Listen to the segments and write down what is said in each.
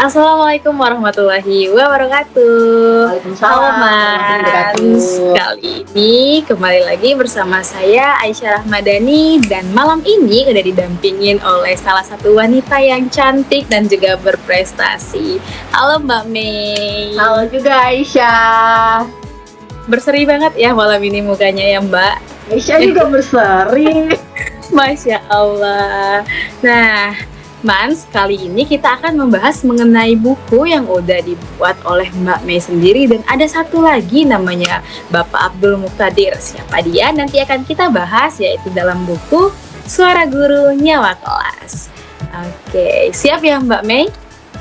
Assalamualaikum warahmatullahi wabarakatuh. Halo Waalaikumsalam warahmatullahi Mas, wabarakatuh. kali ini kembali lagi bersama saya Aisyah Rahmadani dan malam ini udah didampingin oleh salah satu wanita yang cantik dan juga berprestasi. Halo Mbak Mei. Halo juga Aisyah. Berseri banget ya malam ini mukanya ya Mbak. Aisyah juga berseri. Masya Allah. Nah, Mans, kali ini kita akan membahas mengenai buku yang udah dibuat oleh Mbak Mei sendiri dan ada satu lagi namanya Bapak Abdul Muqtadir. Siapa dia? Nanti akan kita bahas yaitu dalam buku Suara Guru Nyawa Kelas. Oke, siap ya Mbak Mei?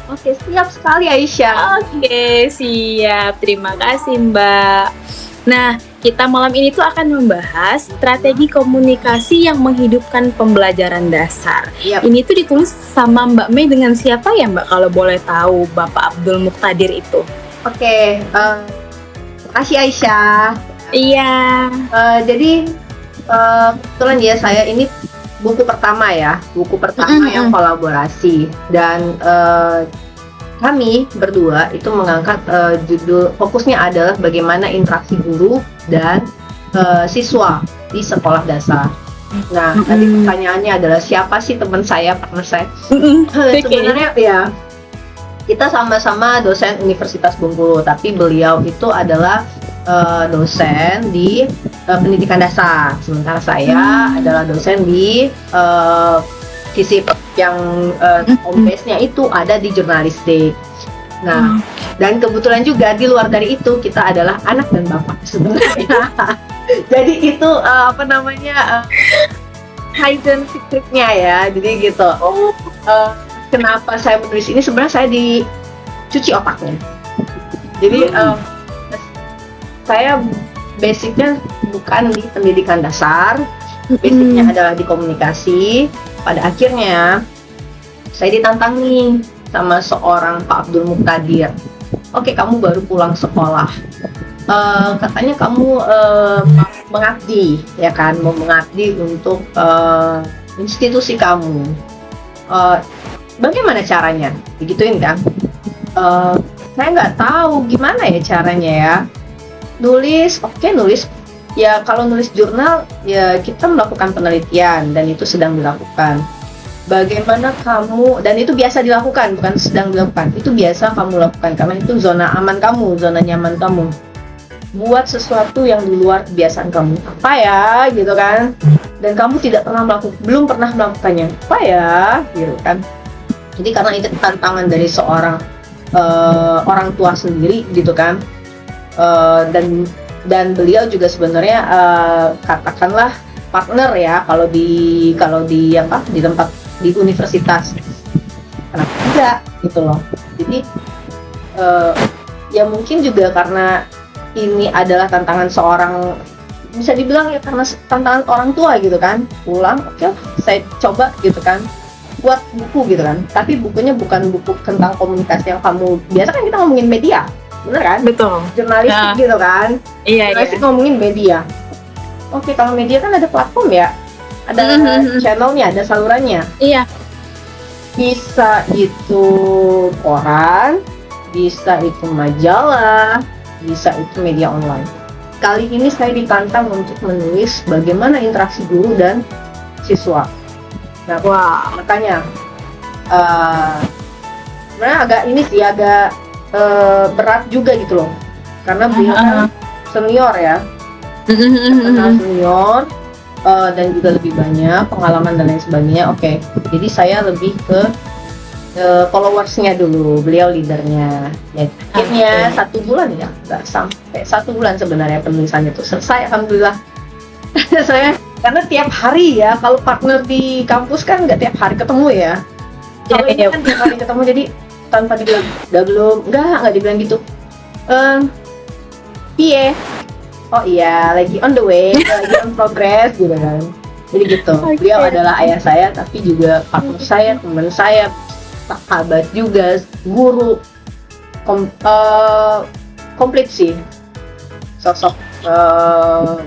Oke, siap sekali Aisyah. Oke, siap. Terima kasih Mbak. Nah, kita malam ini tuh akan membahas strategi komunikasi yang menghidupkan pembelajaran dasar. Yap. Ini tuh ditulis sama Mbak Mei dengan siapa ya Mbak kalau boleh tahu Bapak Abdul Muqtadir itu? Oke, makasih Aisyah. Iya. Jadi kebetulan ya saya ini buku pertama yang kolaborasi dan kami berdua itu mengangkat judul fokusnya adalah bagaimana interaksi guru dan siswa di sekolah dasar. Nah, tadi pertanyaannya adalah siapa sih teman saya, partner saya? Sebenarnya ya kita sama-sama dosen Universitas Bengkulu, tapi beliau itu adalah dosen di pendidikan dasar, sementara saya adalah dosen di FISIP yang home base-nya itu ada di jurnalistik. Nah, dan kebetulan juga di luar dari itu kita adalah anak dan bapak sebenarnya. Jadi itu hidden secret-nya ya. Jadi gitu. Kenapa saya menulis ini? Sebenarnya saya dicuci otaknya. Jadi saya basicnya bukan di pendidikan dasar, basicnya adalah di komunikasi. Pada akhirnya saya ditantang nih sama seorang Pak Abdul Muqtadir. Oke, kamu baru pulang sekolah, katanya kamu mengabdi, ya kan, mau mengabdi untuk institusi kamu. Bagaimana caranya? Digituin kan? Saya nggak tahu gimana ya caranya ya. Nulis. Ya kalau nulis jurnal ya kita melakukan penelitian dan itu sedang dilakukan. Bagaimana kamu, dan itu biasa dilakukan, bukan sedang dilakukan, itu biasa kamu lakukan karena itu zona aman kamu, zona nyaman kamu. Buat sesuatu yang di luar kebiasaan kamu, apa ya gitu kan, dan kamu belum pernah melakukannya, apa ya gitu kan. Jadi karena itu tantangan dari seorang orang tua sendiri gitu kan, dan beliau juga sebenarnya katakanlah partner ya kalau di tempat di universitas. Kenapa tidak gitu loh. Jadi ya mungkin juga karena ini adalah tantangan seorang, bisa dibilang ya karena tantangan orang tua gitu kan. Pulang, oke, saya coba gitu kan buat buku gitu kan. Tapi bukunya bukan buku tentang komunikasi yang kamu biasa kan kita ngomongin media. Bener kan? Betul. Jurnalistik gitu kan. Iya. Jurnalistik ngomongin media. Oke, kalau media kan ada platform ya. Ada channelnya, ada salurannya. Iya. Bisa itu koran, bisa itu majalah, bisa itu media online. Kali ini saya ditantang untuk menulis bagaimana interaksi guru dan siswa. Nah, makanya sebenarnya agak berat juga gitu loh, karena beliau kan senior ya, terkenal senior dan juga lebih banyak pengalaman dan lain sebagainya. Oke, jadi saya lebih ke followersnya dulu, beliau leadernya. Ya, akhirnya 1 bulan ya, nggak sampai 1 bulan sebenarnya penulisannya itu selesai, alhamdulillah. Saya karena tiap hari ya, kalau partner di kampus kan nggak tiap hari ketemu ya. Kalau ini kan tiap hari ketemu, jadi tanpa dibilang udah belum, nggak dibilang gitu. Iya, oh iya, lagi on the way, lagi on progress gitu kan. Jadi gitu. Beliau adalah ayah saya, tapi juga partner saya, teman saya, sahabat juga, guru, komplit sih sosok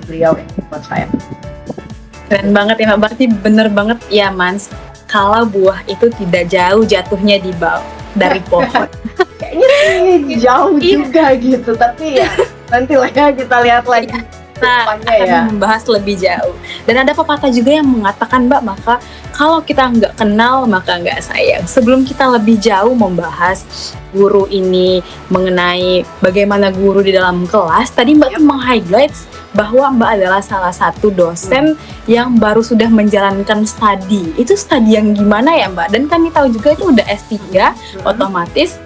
beliau buat saya. Keren banget ya Mbak, berarti bener banget ya Mans, kalau buah itu tidak jauh jatuhnya di bawah. dari pohon. Kayaknya sih jauh juga gitu, tapi ya nanti lah ya kita lihat lagi Kita depannya akan ya. membahas lebih jauh. Dan ada pepatah juga yang mengatakan, Mbak, maka kalau kita nggak kenal maka nggak sayang. Sebelum kita lebih jauh membahas guru ini mengenai bagaimana guru di dalam kelas, tadi Mbak tuh meng-highlight bahwa Mbak adalah salah satu dosen yang baru sudah menjalankan studi. Itu studi yang gimana ya, Mbak? Dan kami tahu juga itu udah S3, otomatis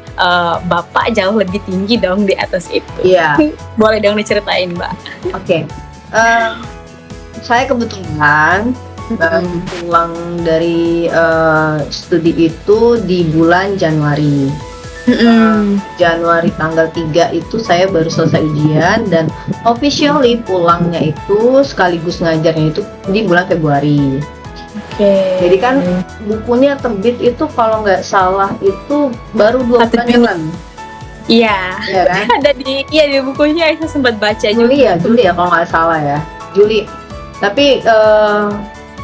Bapak jauh lebih tinggi dong di atas itu. Iya. Boleh dong diceritain, Mbak? Oke. Saya kebetulan pulang dari studi itu di bulan Januari. Januari tanggal 3 itu saya baru selesai ujian, dan officially pulangnya itu sekaligus ngajarnya itu di bulan Februari. Oke. Jadi kan bukunya terbit itu kalau nggak salah itu baru 2 1 bulan Juni. jalan. Iya. Ya kan? Ada di bukunya saya sempat baca Juli juga. ya kalau nggak salah ya, Juli. Tapi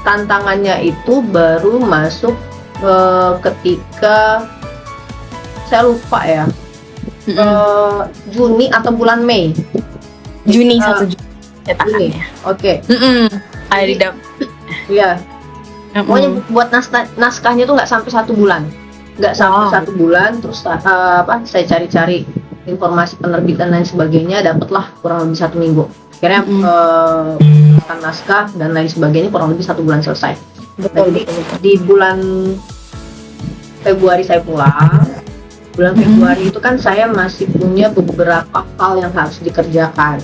tantangannya itu baru masuk ketika saya lupa ya, Juni atau bulan Mei. Juni Eh, 1 Juni cetakannya. Oke, Ada di dalam. ya. Pokoknya buat naskahnya tuh nggak sampai 1 bulan, nggak sampai Wow. 1 bulan. Terus saya cari-cari informasi penerbitan dan sebagainya, dapatlah kurang lebih 1 minggu. Akhirnya naskah dan lain sebagainya kurang lebih 1 bulan selesai. Betul, Jadi betul. di bulan Februari saya pulang. Bulan Februari itu kan saya masih punya beberapa hal yang harus dikerjakan.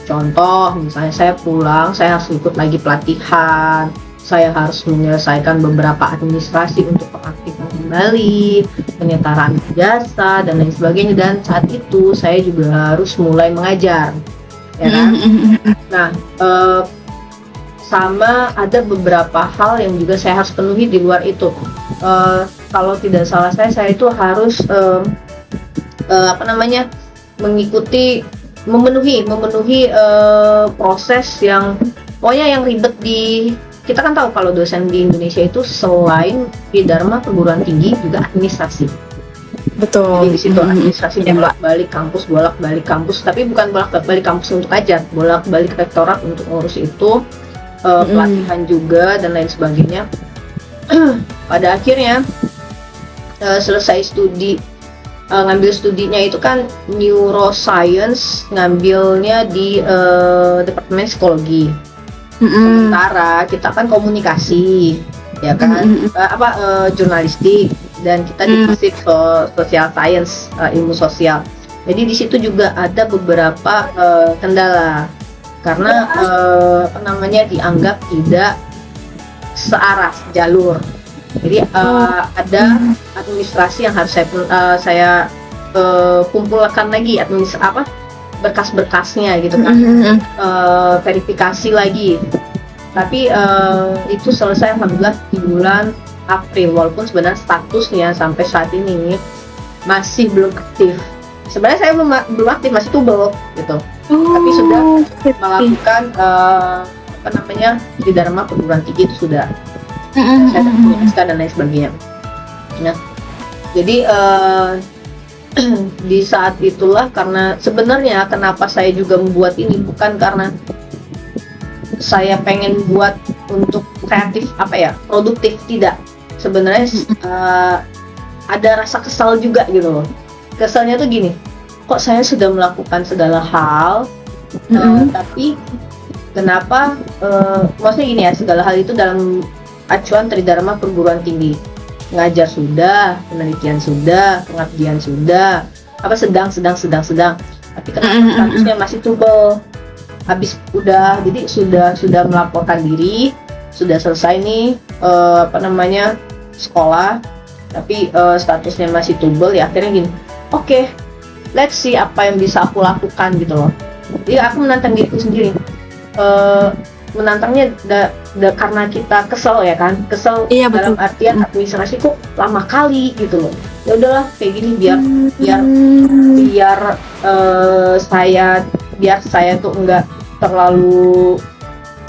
Contoh, misalnya saya pulang, saya harus ikut lagi pelatihan, saya harus menyelesaikan beberapa administrasi untuk pengaktifan kembali, penyetaraan jasa dan lain sebagainya. Dan saat itu saya juga harus mulai mengajar, ya kan? Nah, sama ada beberapa hal yang juga saya harus penuhi di luar itu. Kalau tidak salah saya itu harus memenuhi proses yang pokoknya yang ribet di. Kita kan tahu kalau dosen di Indonesia itu selain di Dharma perguruan tinggi juga administrasi. Betul. Jadi di situ administrasi Ya, Mbak. bolak-balik kampus, tapi bukan bolak-balik kampus untuk ajar, bolak-balik rektorat untuk ngurus itu, pelatihan juga dan lain sebagainya. Pada akhirnya selesai studi, ngambil studinya itu kan neuroscience, ngambilnya di departemen psikologi. Sementara kita kan komunikasi, ya kan, jurnalistik, dan kita di social science, ilmu sosial. Jadi di situ juga ada beberapa kendala karena dianggap tidak searah jalur. Jadi ada administrasi yang harus saya kumpulkan lagi, berkas-berkasnya gitu kan, verifikasi lagi. Tapi itu selesai alhamdulillah di bulan April, walaupun sebenarnya statusnya sampai saat ini masih belum aktif. Sebenarnya saya belum aktif, masih tubel gitu. Tapi sudah melakukan di Dharma perguruan tinggi itu sudah saya punya SK dan lain sebagainya. Nah, jadi di saat itulah, karena sebenarnya kenapa saya juga membuat ini bukan karena saya pengen buat untuk kreatif produktif, tidak. Sebenarnya ada rasa kesal juga gitu loh. Kesalnya tuh gini, kok saya sudah melakukan segala hal, tapi kenapa maksudnya gini ya, segala hal itu dalam acuan Tridharma perguruan tinggi. Ngajar sudah, penelitian sudah, pengabdian sudah, sedang. Tapi kenapa statusnya masih tubel? Habis jadi sudah melaporkan diri, sudah selesai nih sekolah, tapi statusnya masih tubel. Ya akhirnya gini, oke, let's see apa yang bisa aku lakukan gitu loh. Jadi aku menantang diriku sendiri. Menantangnya karena kita kesel ya kan, Iya, dalam betul. artian administrasi kok lama kali gitu loh. Ya udahlah kayak gini biar saya tuh enggak terlalu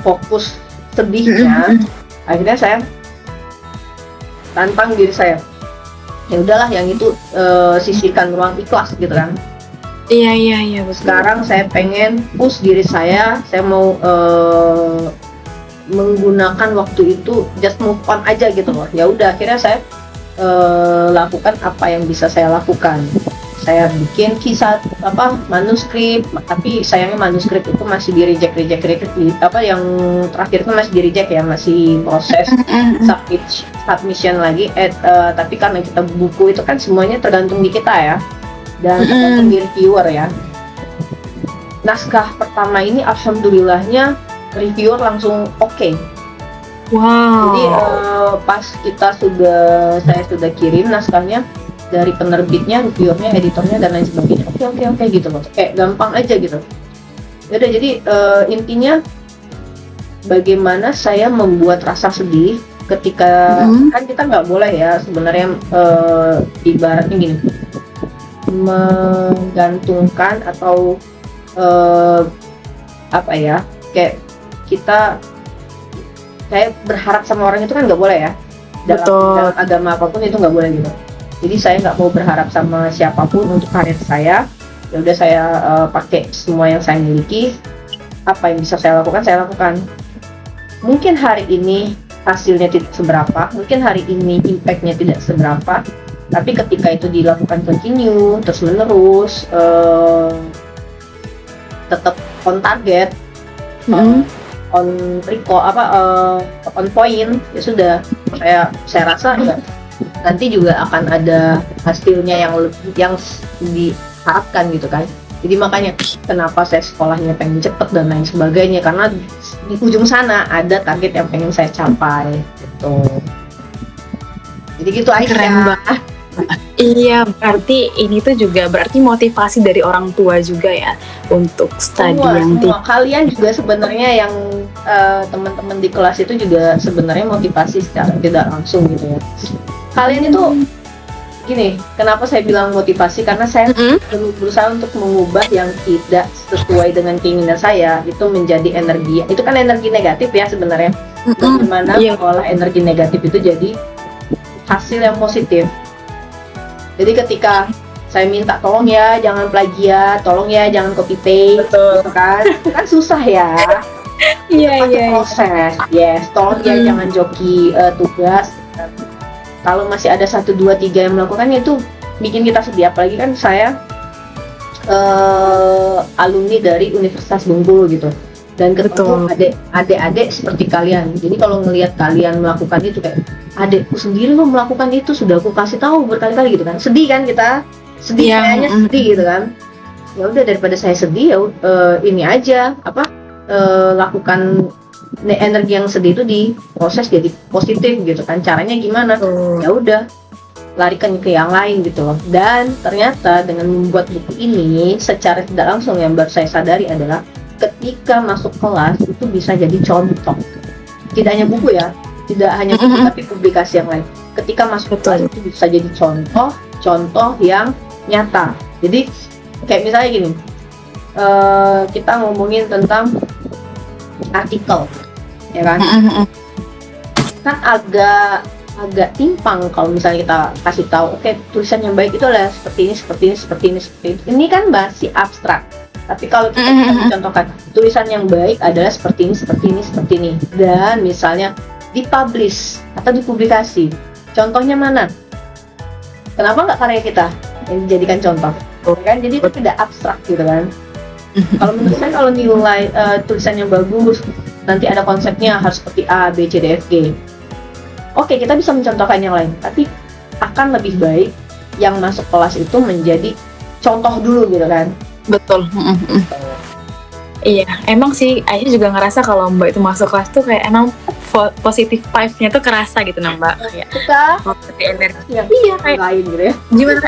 fokus sedihnya. Akhirnya saya tantang diri saya, ya udahlah yang itu sisihkan ruang ikhlas gitu kan. Iya betul. Sekarang saya pengen push diri saya mau menggunakan waktu itu just move on aja gitu loh. Ya udah, akhirnya saya lakukan apa yang bisa saya lakukan. Saya bikin kisah manuskrip, tapi sayangnya manuskrip itu masih di reject yang terakhir itu masih di reject ya, masih proses submission lagi. Tapi karena kita buku itu kan semuanya tergantung di kita ya, dan tergantung di reviewer ya. Naskah pertama ini alhamdulillahnya reviewer langsung oke. Wow. Jadi pas saya sudah kirim naskahnya dari penerbitnya, reviewernya, editornya dan lain sebagainya, oke gitu loh, kayak gampang aja gitu. Yaudah, jadi intinya bagaimana saya membuat rasa sedih ketika kan kita nggak boleh ya sebenarnya, ibaratnya gini, menggantungkan atau kayak kita kayak berharap sama orang itu kan nggak boleh ya, dalam agama apapun itu nggak boleh gitu. Jadi saya nggak mau berharap sama siapapun untuk karir saya. Ya udah, saya pakai semua yang saya miliki. Apa yang bisa saya lakukan. Mungkin hari ini hasilnya tidak seberapa, mungkin hari ini impactnya tidak seberapa, tapi ketika itu dilakukan continue terus menerus, tetap on target, on point, ya sudah, saya rasa ya nanti juga akan ada hasilnya yang diharapkan gitu kan. Jadi makanya kenapa saya sekolahnya pengen cepet dan lain sebagainya, karena di ujung sana ada target yang pengen saya capai gitu. Jadi gitu aja. Keren banget. Iya, berarti ini tuh juga berarti motivasi dari orang tua juga ya untuk studi yang semua. Kalian juga sebenarnya yang teman-teman di kelas itu juga sebenarnya motivasi secara tidak langsung gitu ya. Kalian itu gini, kenapa saya bilang motivasi, karena saya berusaha untuk mengubah yang tidak sesuai dengan keinginan saya itu menjadi energi. Itu kan energi negatif ya sebenarnya. Bagaimana mengolah energi negatif itu jadi hasil yang positif. Jadi ketika saya minta tolong ya jangan plagiat, tolong ya jangan copy paste, gitu kan susah ya. Iya. Proses, tolong ya jangan joki tugas. Kalau masih ada 1, 2, 3 yang melakukannya itu bikin kita sedih. Apalagi kan saya alumni dari Universitas Bengkulu gitu, dan ketemu adik-adik seperti kalian. Jadi kalau ngelihat kalian melakukan itu kayak adekku sendiri lo melakukan itu, sudah aku kasih tahu berkali-kali gitu kan, sedih kan kita, kayaknya sedih gitu kan. Ya udah, daripada saya sedih ya ini aja lakukan energi yang sedih itu diproses jadi positif gitu kan. Caranya gimana? Ya udah, larikan ke yang lain gitu loh. Dan ternyata dengan membuat buku ini secara tidak langsung yang baru saya sadari adalah ketika masuk kelas itu bisa jadi contoh. Tidak hanya buku ya, tidak hanya buku tapi publikasi yang lain. Ketika masuk kelas itu bisa jadi contoh yang nyata. Jadi kayak misalnya gini, kita ngomongin tentang artikel, ya kan? Kan agak timpang kalau misalnya kita kasih tahu, oke, tulisan yang baik itu adalah seperti ini. Ini kan masih abstrak. Tapi kalau kita bisa mencontohkan tulisan yang baik adalah seperti ini, dan misalnya dipublish atau dipublikasi, contohnya mana? Kenapa nggak karya kita yang dijadikan contoh? Kan jadi itu tidak abstrak gitu kan. Kalau menurut saya, kalau nilai tulisan yang bagus, nanti ada konsepnya harus seperti A, B, C, D, F, G. Oke, kita bisa mencontohkan yang lain, tapi akan lebih baik yang masuk kelas itu menjadi contoh dulu gitu kan. Betul. Iya, emang sih Aisyah juga ngerasa kalau Mbak itu masuk kelas tuh kayak emang positif vibe-nya tuh kerasa gitu nah Mbak. Kayak seperti energi. Iya, kayak lain gitu ya. Gimana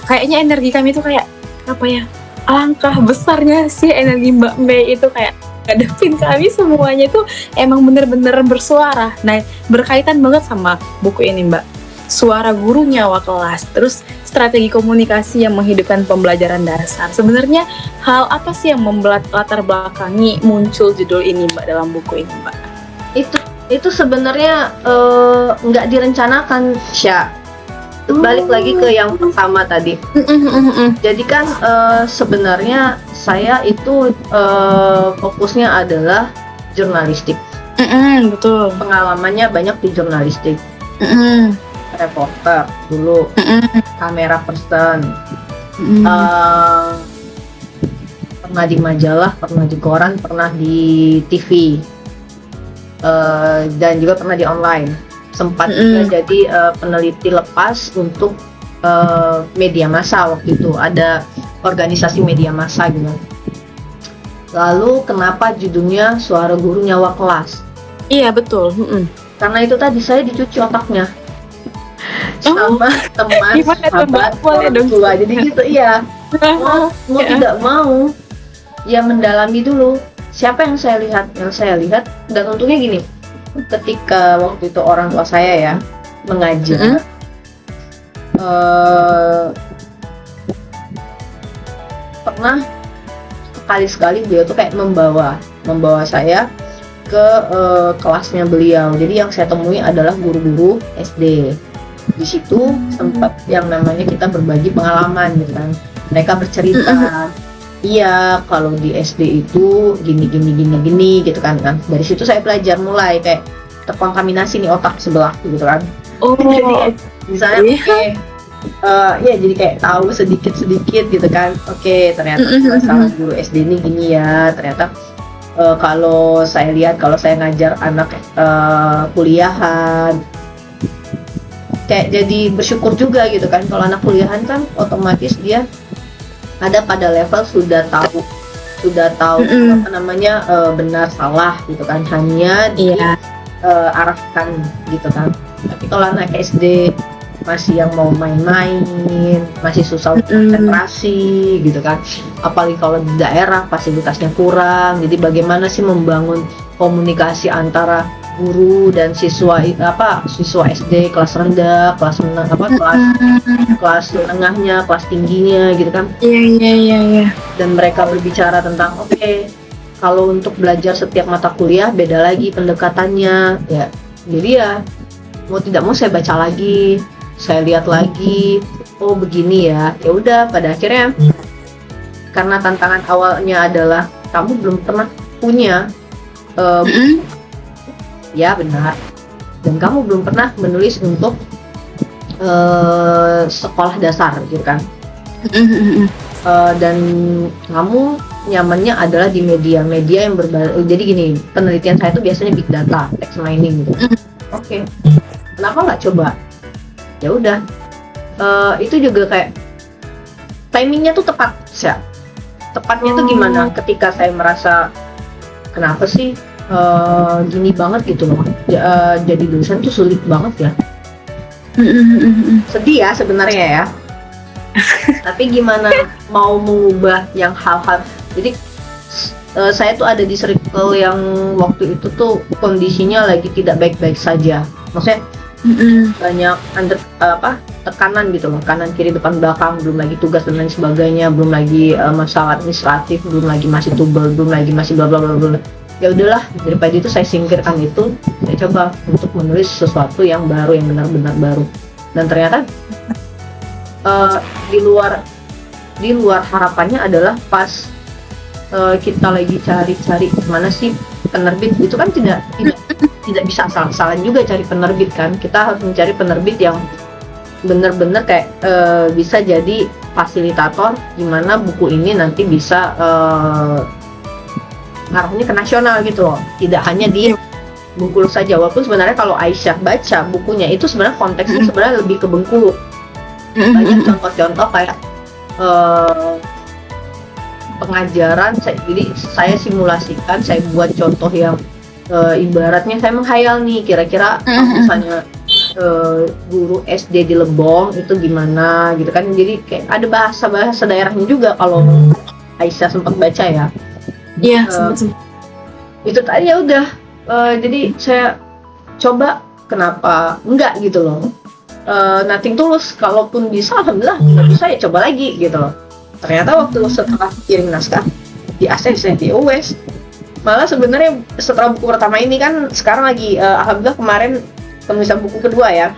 kayaknya energi kami tuh kayak apa ya? Alangkah besarnya sih energi Mbak Mei itu kayak ngadepin kami semuanya itu emang bener-bener bersuara. Nah, berkaitan banget sama buku ini Mbak. Suara guru nyawa kelas, terus strategi komunikasi yang menghidupkan pembelajaran dasar. Sebenarnya hal apa sih yang latar belakangi muncul judul ini Mbak dalam buku ini Mbak? Itu sebenarnya nggak direncanakan, Sya. Itu balik lagi ke yang pertama tadi. Jadi kan sebenarnya saya itu fokusnya adalah jurnalistik. Betul. Pengalamannya banyak di jurnalistik. Reporter dulu, kamera person, pernah di majalah, pernah di koran, pernah di TV, dan juga pernah di online. Sempat juga jadi peneliti lepas untuk media massa. Waktu itu ada organisasi media massa gitu. Lalu kenapa judulnya Suara Guru Nyawa Kelas? Iya betul. Karena itu tadi saya dicuci otaknya sama teman, Gimana tuh, Mbak? sahabat, Boleh orang dong. tua. Jadi gitu, iya. Mau tidak mau, ya mendalami dulu siapa yang saya lihat. Yang saya lihat, dan untungnya gini, ketika waktu itu orang tua saya ya mengajar, pernah sekali-sekali beliau tuh kayak membawa saya ke kelasnya beliau. Jadi yang saya temui adalah guru-guru SD. Di situ sempat yang namanya kita berbagi pengalaman gitu kan. Mereka bercerita, iya kalau di SD itu gini gitu kan. Nah, dari situ saya belajar mulai kayak terkontaminasi nih otak sebelah gitu kan. Jadi misalnya ya jadi kayak tahu sedikit gitu kan. Oke, ternyata masalah guru SD ini gini ya. Ternyata kalau saya lihat, kalau saya ngajar anak kuliahan, kayak jadi bersyukur juga gitu kan. Kalau anak kuliahan kan otomatis dia ada pada level sudah tahu apa namanya benar salah gitu kan, hanya diarahkan gitu kan. Tapi kalau anak SD masih yang mau main-main, masih susah konsentrasi gitu kan, apalagi kalau di daerah fasilitasnya kurang. Jadi bagaimana sih membangun komunikasi antara guru dan siswa SD kelas rendah, kelas menengahnya, kelas tingginya gitu kan. Iya. Dan mereka berbicara tentang kalau untuk belajar setiap mata kuliah beda lagi pendekatannya ya. Jadi ya mau tidak mau saya baca lagi, saya lihat lagi, oh begini ya. Ya udah, pada akhirnya karena tantangan awalnya adalah kamu belum pernah punya ya benar, dan kamu belum pernah menulis untuk sekolah dasar gitu kan. Dan kamu nyamannya adalah di media-media yang jadi gini, penelitian saya itu biasanya big data, text mining gitu. Oke, kenapa nggak coba? Ya udah, itu juga kayak timingnya tuh tepat ya. Tepatnya tuh gimana? Ketika saya merasa kenapa sih gini banget gitu loh, jadi dosen tuh sulit banget ya. Sedih ya sebenarnya ya. Tapi gimana mau mengubah yang hal-hal. Jadi saya tuh ada di circle yang waktu itu tuh kondisinya lagi tidak baik-baik saja. Maksudnya banyak tekanan gitu loh, kanan kiri depan belakang, belum lagi tugas dan lain sebagainya, belum lagi masalah administratif, belum lagi masih tubel, belum lagi masih bla bla bla bla. Ya udahlah, daripada itu saya singkirkan itu, saya coba untuk menulis sesuatu yang baru, yang benar-benar baru. Dan ternyata di luar harapannya adalah pas kita lagi cari mana sih penerbit, itu kan tidak bisa asal-asalan juga cari penerbit kan. Kita harus mencari penerbit yang benar-benar kayak bisa jadi fasilitator gimana buku ini nanti bisa arahnya ke nasional gitu loh, tidak hanya di Bengkulu saja. Walaupun sebenarnya kalau Aisyah baca bukunya itu sebenarnya konteksnya sebenarnya lebih ke Bengkulu. Banyak contoh-contoh kayak pengajaran, jadi saya simulasikan, saya buat contoh yang ibaratnya saya menghayal nih, kira-kira misalnya guru SD di Lebong itu gimana gitu kan. Jadi kayak ada bahasa daerahnya juga kalau Aisyah sempat baca ya. Iya, itu tadi ya udah. Jadi saya coba, kenapa enggak gitu loh. Nothing tulus, kalaupun bisa alhamdulillah, nggak bisa ya coba lagi gitu loh. Ternyata waktu setelah kirim naskah di ACC, di US, malah sebenarnya setelah buku pertama ini kan sekarang lagi alhamdulillah kemarin penulisan buku kedua ya.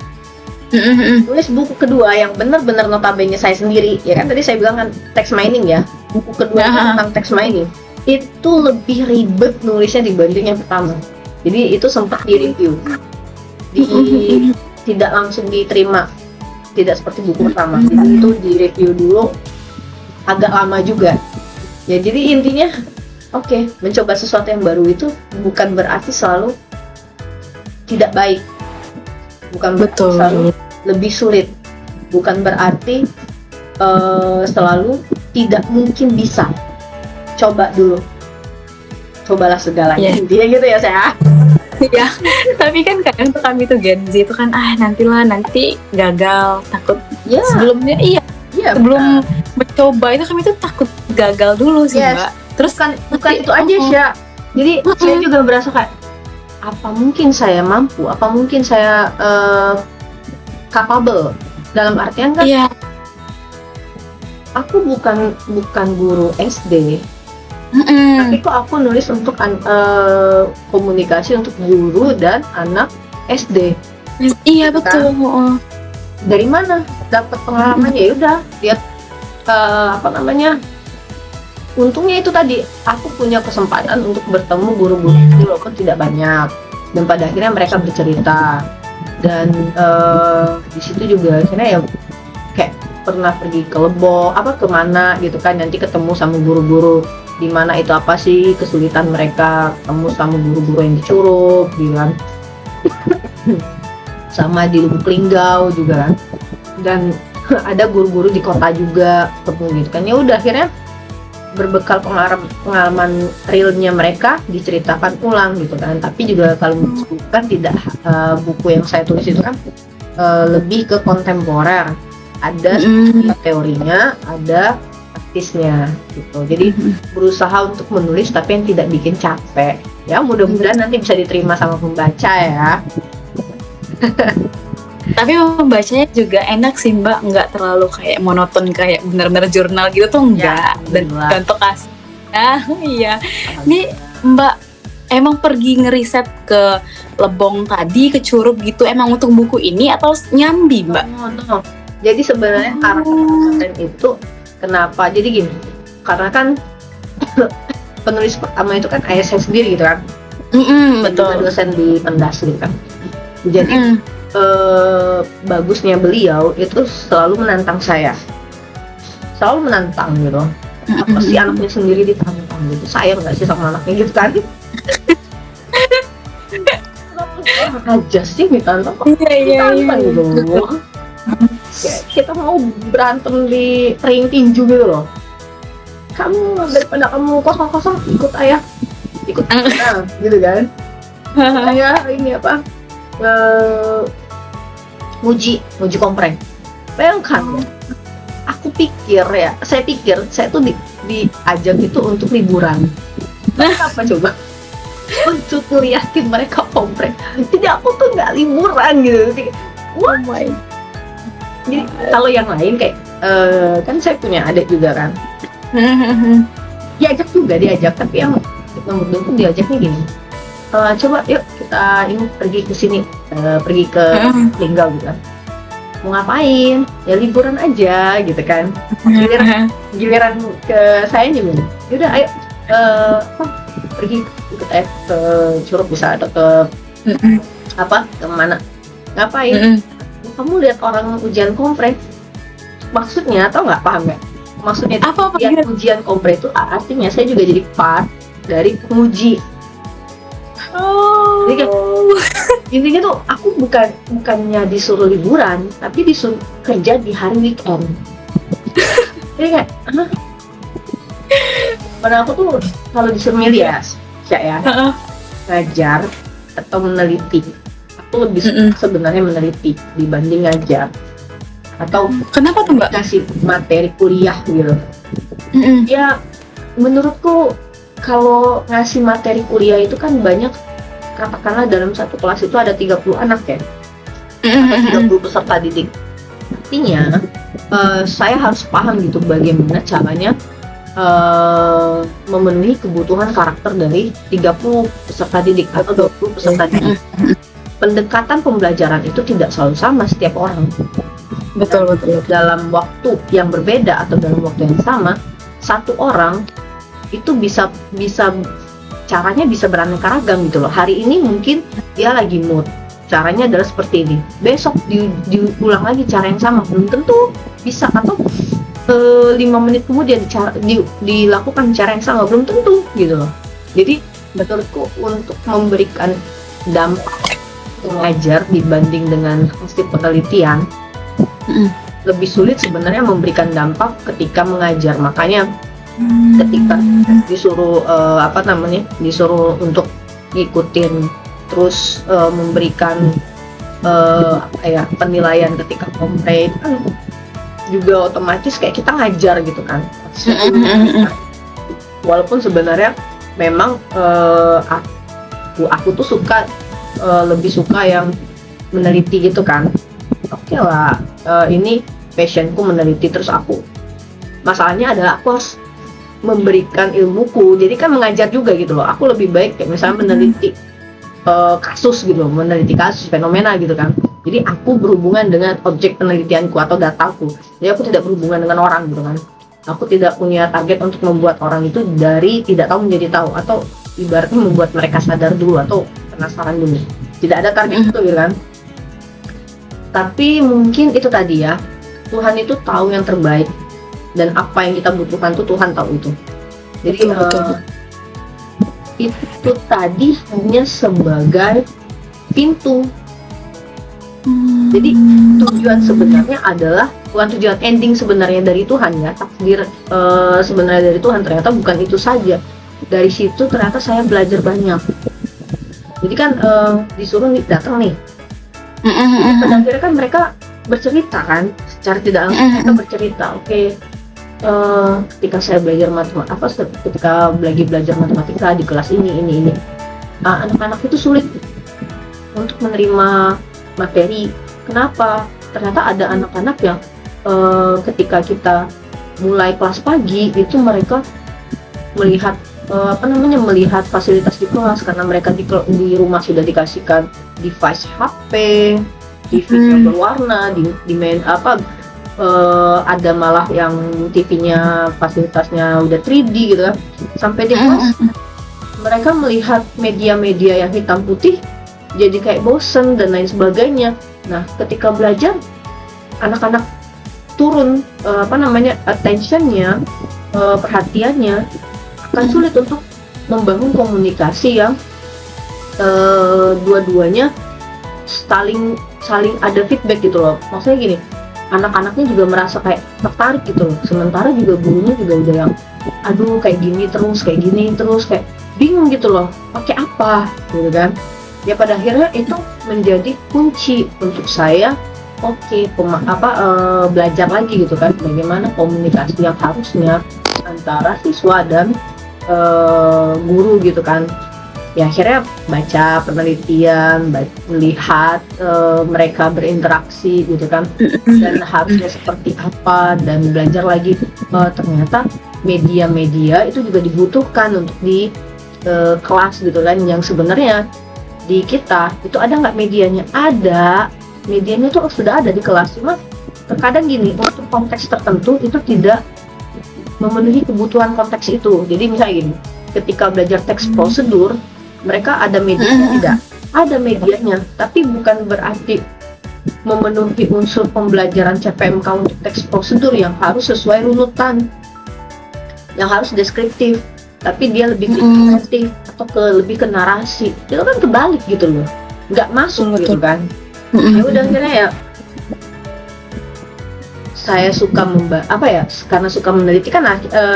Tulis buku kedua yang benar-benar notabene saya sendiri, ya kan tadi saya bilang kan text mining ya. Buku kedua itu tentang text mining. Itu lebih ribet nulisnya dibanding yang pertama. Jadi itu sempat di-review. Tidak langsung diterima. Tidak seperti buku pertama. Jadi itu di-review dulu, agak lama juga. Ya jadi intinya oke, mencoba sesuatu yang baru itu bukan berarti selalu tidak baik. Bukan berarti Betul. selalu lebih sulit, bukan berarti selalu tidak mungkin bisa. Coba dulu, cobalah segalanya. Yeah. Intinya gitu ya saya. Iya, tapi kan kadang tuh kami tuh Gen Z itu kan nanti gagal, takut Ya, sebelumnya iya. sebelum mencoba itu kami tuh takut gagal dulu sih Yes. Mbak. Terus Bukan itu aja Sya. Jadi saya juga berasa kayak apa mungkin saya mampu, apa mungkin saya capable, dalam artian kan iya, aku bukan guru SD, tapi kok aku nulis untuk komunikasi untuk guru dan anak SD. iya betul. Dari mana dapat pengalamannya? Ya udah lihat untungnya itu tadi aku punya kesempatan untuk bertemu guru-guru SD walaupun tidak banyak, dan pada akhirnya mereka bercerita, dan di situ juga akhirnya ya kayak pernah pergi ke Lebok kemana gitu kan, nanti ketemu sama guru-guru di mana itu apa sih kesulitan mereka, ketemu sama guru-guru yang di Curup gitu kan sama di Lubuk Linggau juga kan, dan ada guru-guru di kota juga ketemu gitu kan. Ya udah akhirnya berbekal pengalaman realnya mereka diceritakan ulang gitu kan. Tapi juga kalau bukan tidak buku yang saya tulis itu kan lebih ke kontemporer, ada teorinya, ada praktisnya gitu. Jadi berusaha untuk menulis tapi yang tidak bikin capek. Ya mudah-mudahan nanti bisa diterima sama pembaca ya. Tapi membacanya juga enak sih Mbak, nggak terlalu kayak monoton kayak benar-benar jurnal gitu tuh enggak. Dan alhamdulillah. contoh kasusnya, iya. Ini Mbak emang pergi ngeriset ke Lebong tadi, ke Curup gitu, emang untuk buku ini atau nyambi Mbak? No. Jadi sebenarnya karakter konten itu kenapa? Jadi gini, karena kan penulis pertama itu kan ayah saya sendiri gitu kan. Betul. Juga dosen di Pendas gitu kan. Jadi bagusnya beliau itu selalu menantang saya, selalu menantang gitu. Apa sih anaknya sendiri ditantang gitu, sayang nggak sih sama anaknya gitu kan? Aja sih ditantang kok, ditantang gitu. Kayak kita mau berantem di ring tinju gitu loh. Kamu daripada kamu kosong-kosong ikut ayah, ikut ayah gitu kan? Ayah ini apa? Muji kompreng. Bayangkan, saya pikir saya tuh diajak itu untuk liburan. Apa coba? Untuk ngeliatin mereka kompreng. Jadi aku tuh nggak liburan gitu. Oh my. Jadi kalau yang lain kayak kan saya punya adik juga kan. Diajak tapi yang nomor 2 pun diajaknya gini. Coba yuk kita ini pergi ke sini, pergi ke Linggau gitu kan. Mau ngapain? Ya liburan aja gitu kan. Giliran ke saya juga. Yaudah ayo pergi ikut ke Curup bisa atau ke kemana? Ngapain? Kamu lihat orang ujian kompre. Maksudnya tau nggak, paham nggak? Maksudnya Apa lihat ujian kompre itu artinya saya juga jadi part dari penguji. Oh. Jadi kan, intinya tuh aku bukannya disuruh liburan, tapi disuruh kerja di hari weekend. Jadi kayak, padahal aku tuh kalau disuruh milih ya, ngajar atau meneliti, aku lebih suka sebenarnya meneliti dibanding ngajar. Atau Kenapa tuh Mbak? kasih materi kuliah gitu. Ya menurutku kalau ngasih materi kuliah itu kan banyak, katakanlah dalam satu kelas itu ada 30 anak ya, 30 peserta didik. Artinya saya harus paham gitu bagaimana caranya memenuhi kebutuhan karakter dari 30 peserta didik atau 20 peserta didik. pendekatan pembelajaran itu tidak selalu sama setiap orang. Betul. Dalam waktu yang berbeda atau dalam waktu yang sama, satu orang itu bisa caranya bisa beraneka ragam gitu loh. Hari ini mungkin dia lagi mood, caranya adalah seperti ini. Besok diulang lagi cara yang sama, belum tentu bisa. Atau 5 menit kemudian dilakukan cara yang sama, belum tentu gitu loh. Jadi menurutku untuk memberikan dampak mengajar dibanding dengan hasil penelitian, lebih sulit sebenarnya memberikan dampak ketika mengajar. Makanya ketika disuruh disuruh untuk ngikutin terus memberikan penilaian ketika kompre kan juga otomatis kayak kita ngajar gitu kan. Walaupun sebenarnya memang aku tuh lebih suka yang meneliti gitu kan. Oke lah, ini passionku meneliti, terus masalahnya adalah aku harus memberikan ilmuku, jadi kan mengajar juga gitu loh. Aku lebih baik kayak misalnya meneliti kasus gitu, meneliti kasus fenomena gitu kan. Jadi aku berhubungan dengan objek penelitianku atau dataku, jadi aku tidak berhubungan dengan orang gitu kan. Aku tidak punya target untuk membuat orang itu dari tidak tahu menjadi tahu, atau ibaratnya membuat mereka sadar dulu atau penasaran dulu. Tidak ada target itu gitu kan. Tapi mungkin itu tadi ya, Tuhan itu tahu yang terbaik, dan apa yang kita butuhkan tuh Tuhan tahu itu. Jadi Betul. itu tadi hanya sebagai pintu. Jadi tujuan sebenarnya adalah, bukan tujuan ending sebenarnya dari Tuhan ya, takdir sebenarnya dari Tuhan ternyata bukan itu saja. Dari situ ternyata saya belajar banyak. Jadi kan disuruh datang nih. Pada akhirnya kan mereka bercerita kan, secara tidak langsung mereka bercerita. Oke, ketika saya belajar ketika belajar matematika di kelas ini, anak-anak itu sulit untuk menerima materi. Kenapa? Ternyata ada anak-anak yang ketika kita mulai kelas pagi itu mereka melihat melihat fasilitas di kelas, karena mereka di rumah sudah dikasihkan device HP, TV-nya berwarna, ada malah yang TV-nya fasilitasnya udah 3D gitu kan. Sampai di kelas mereka melihat media-media yang hitam putih jadi kayak bosen dan lain sebagainya. Nah, ketika belajar anak-anak turun attention-nya, perhatiannya akan sulit untuk membangun komunikasi yang dua-duanya saling ada feedback gitu loh. Maksudnya gini, anak-anaknya juga merasa kayak tertarik gitu loh. Sementara juga gurunya juga udah yang kayak gini terus, kayak gini terus, kayak bingung gitu loh, pakai apa gitu kan. Ya pada akhirnya itu menjadi kunci untuk saya belajar lagi gitu kan, bagaimana komunikasi yang harusnya antara siswa dan guru gitu kan. Ya akhirnya baca penelitian, melihat mereka berinteraksi gitu kan, dan harusnya seperti apa, dan belajar lagi ternyata media-media itu juga dibutuhkan untuk di kelas gitu kan, yang sebenarnya di kita itu ada nggak medianya? Ada, medianya tuh sudah ada di kelas, cuma terkadang gini, untuk konteks tertentu itu tidak memenuhi kebutuhan konteks itu. Jadi misalnya gini, ketika belajar teks prosedur, mereka ada medianya, tidak ada medianya, tapi bukan berarti memenuhi unsur pembelajaran CPMK untuk teks prosedur yang harus sesuai runutan, yang harus deskriptif, tapi dia lebih kreatif atau lebih ke narasi. Itu kan kebalik gitu loh, nggak masuk gitu kan. Ya udah akhirnya ya saya suka karena suka meneliti kan,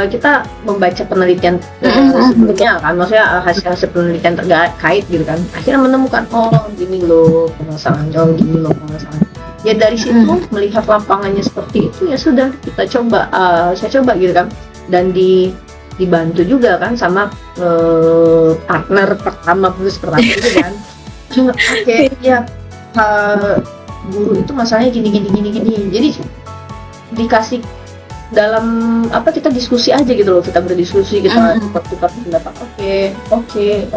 kita membaca penelitian sebelumnya kan, maksudnya hasil penelitian terkait gitu kan, akhirnya menemukan gini loh permasalahan, gini loh permasalahan. Ya dari situ melihat lapangannya seperti itu, ya sudah kita coba, saya coba gitu kan, dan dibantu juga kan sama partner pertama gitu kan. Oke, ya guru itu masalahnya gini. Jadi dikasih dalam kita diskusi aja gitu loh, kita berdiskusi, kita tukar pendapat. Oke,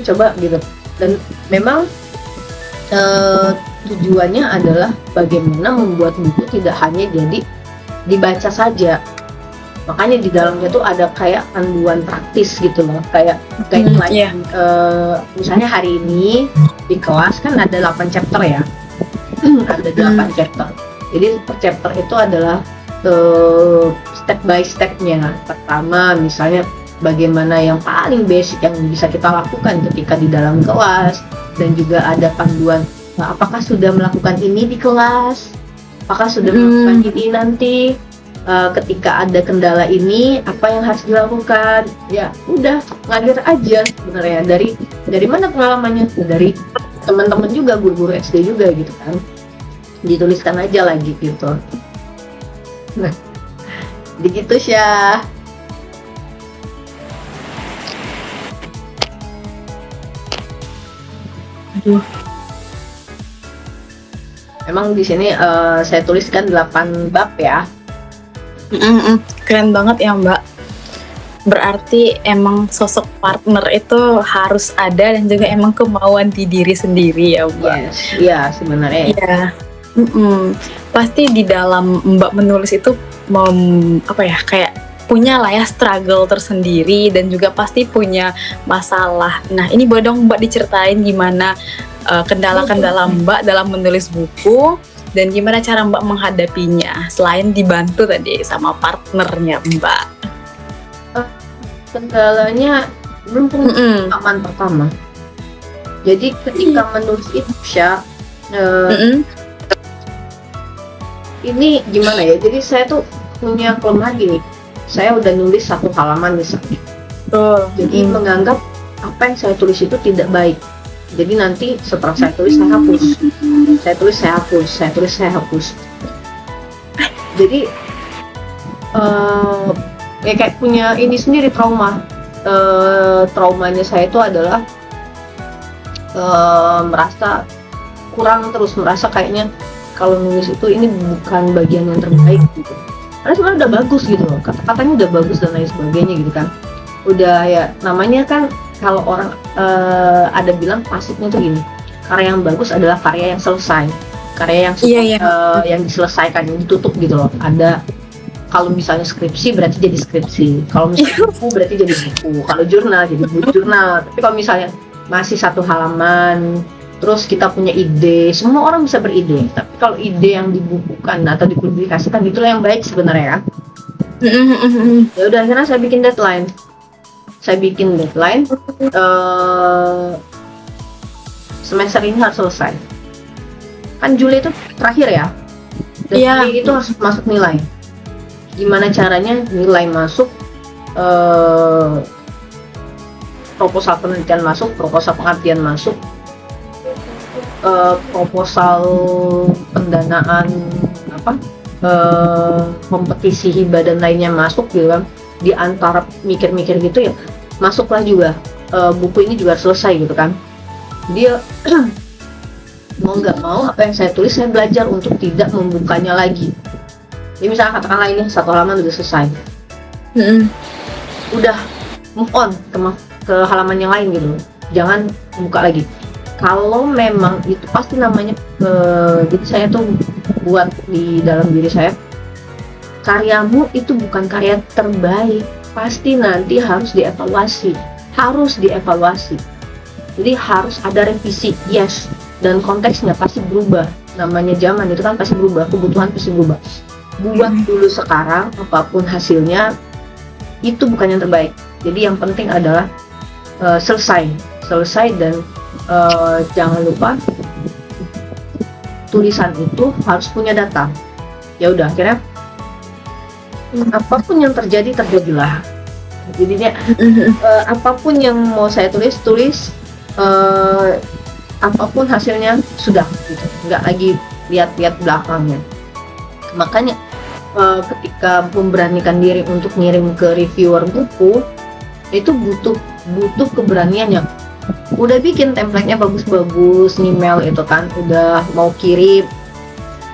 coba gitu. Dan memang tujuannya adalah bagaimana membuat buku tidak hanya jadi dibaca saja. Makanya di dalamnya tuh ada kayak panduan praktis gitu loh, kayak guideline. Misalnya hari ini di kelas kan ada 8 chapter ya. Ada 8 chapter. Jadi per chapter itu adalah step by stepnya. Pertama misalnya bagaimana yang paling basic yang bisa kita lakukan ketika di dalam kelas, dan juga ada panduan apakah sudah melakukan ini di kelas, apakah sudah melakukan ini nanti, ketika ada kendala ini apa yang harus dilakukan. Ya udah ngalir aja sebenarnya. Dari mana pengalamannya? Dari teman-teman juga, guru-guru SD juga gitu kan, dituliskan aja lagi gitu. Nah begitu Syah. Emang di sini saya tuliskan 8 bab ya. Keren banget ya Mbak. Berarti emang sosok partner itu harus ada, dan juga emang kemauan di diri sendiri ya Mbak. Yes, iya sebenarnya. Iya. Pasti di dalam Mbak menulis itu kayak punya lah ya struggle tersendiri, dan juga pasti punya masalah. Nah ini boleh dong Mbak diceritain gimana kendala-kendala Mbak dalam menulis buku, dan gimana cara Mbak menghadapinya selain dibantu tadi sama partnernya Mbak. Kendalanya belum pengalaman pertama. Jadi ketika menulis itu Syah, ini gimana ya? Jadi saya tuh punya kelemahan gini. Saya udah nulis 1 halaman misalnya. Jadi menganggap apa yang saya tulis itu tidak baik. Jadi nanti setelah saya tulis saya hapus. Saya tulis saya hapus, saya tulis saya hapus. Jadi ya kayak punya ini sendiri trauma. Traumanya saya itu adalah merasa kurang, terus merasa kayaknya kalau nulis itu ini bukan bagian yang terbaik gitu. Karena sebenarnya udah bagus gitu loh, kata-katanya udah bagus dan lain sebagainya gitu kan. Udah ya namanya kan kalau orang ada bilang pasiknya tuh gini, karya yang bagus adalah karya yang selesai, karya yang yang diselesaikan, yang ditutup gitu loh. Ada kalau misalnya skripsi berarti jadi skripsi, kalau misalnya buku berarti jadi buku, kalau jurnal jadi jurnal. Tapi kalau misalnya masih 1 halaman, terus kita punya ide, semua orang bisa beride. Tapi kalau ide yang dibukukan atau dipublikasikan itulah yang baik sebenarnya. Ya udah akhirnya saya bikin deadline. Semester ini harus selesai. Kan Juli itu terakhir ya. Dan Juli itu harus masuk nilai. Gimana caranya nilai masuk, proposal penelitian masuk, proposal pengabdian masuk, proposal pendanaan kompetisi hibah dan lainnya masuk gitu kan. Di antara mikir-mikir gitu ya masuklah juga buku ini juga selesai gitu kan. Dia mau nggak mau apa yang saya tulis saya belajar untuk tidak membukanya lagi. Jadi misalnya katakanlah ini 1 halaman udah selesai, udah move on ke halaman yang lain gitu, jangan buka lagi. Kalau memang itu pasti namanya jadi saya tuh buat di dalam diri saya, karyamu itu bukan karya terbaik, pasti nanti harus dievaluasi. Jadi harus ada revisi, yes, dan konteksnya pasti berubah. Namanya zaman itu kan pasti berubah, kebutuhan pasti berubah. Buat dulu sekarang, apapun hasilnya itu bukan yang terbaik. Jadi yang penting adalah selesai dan jangan lupa tulisan itu harus punya data. Ya udah akhirnya apapun yang terjadilah. Jadinya apapun yang mau saya tulis, apapun hasilnya sudah gitu, nggak lagi lihat-lihat belakangnya. Makanya ketika memberanikan diri untuk ngirim ke reviewer buku itu butuh keberaniannya. Udah bikin template-nya bagus-bagus, email itu kan udah mau kirim,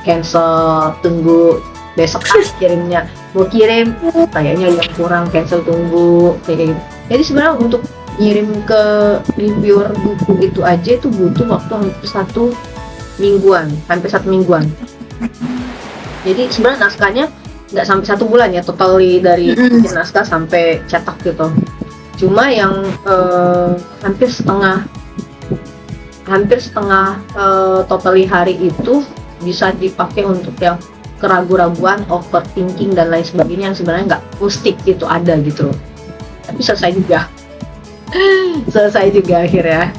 cancel, tunggu besok kirimnya. Mau kirim kayaknya yang kurang, cancel, tunggu, kayak gitu. Jadi sebenarnya untuk ngirim ke reviewer buku itu aja itu butuh waktu hampir satu mingguan. Jadi sebenarnya naskahnya nggak sampai 1 bulan ya, totally dari bikin naskah sampai cetak gitu. Cuma yang hampir setengah totally hari itu bisa dipakai untuk yang keraguan-raguan, overthinking dan lain sebagainya yang sebenarnya nggak mesti itu ada gitu loh. Tapi selesai juga akhirnya.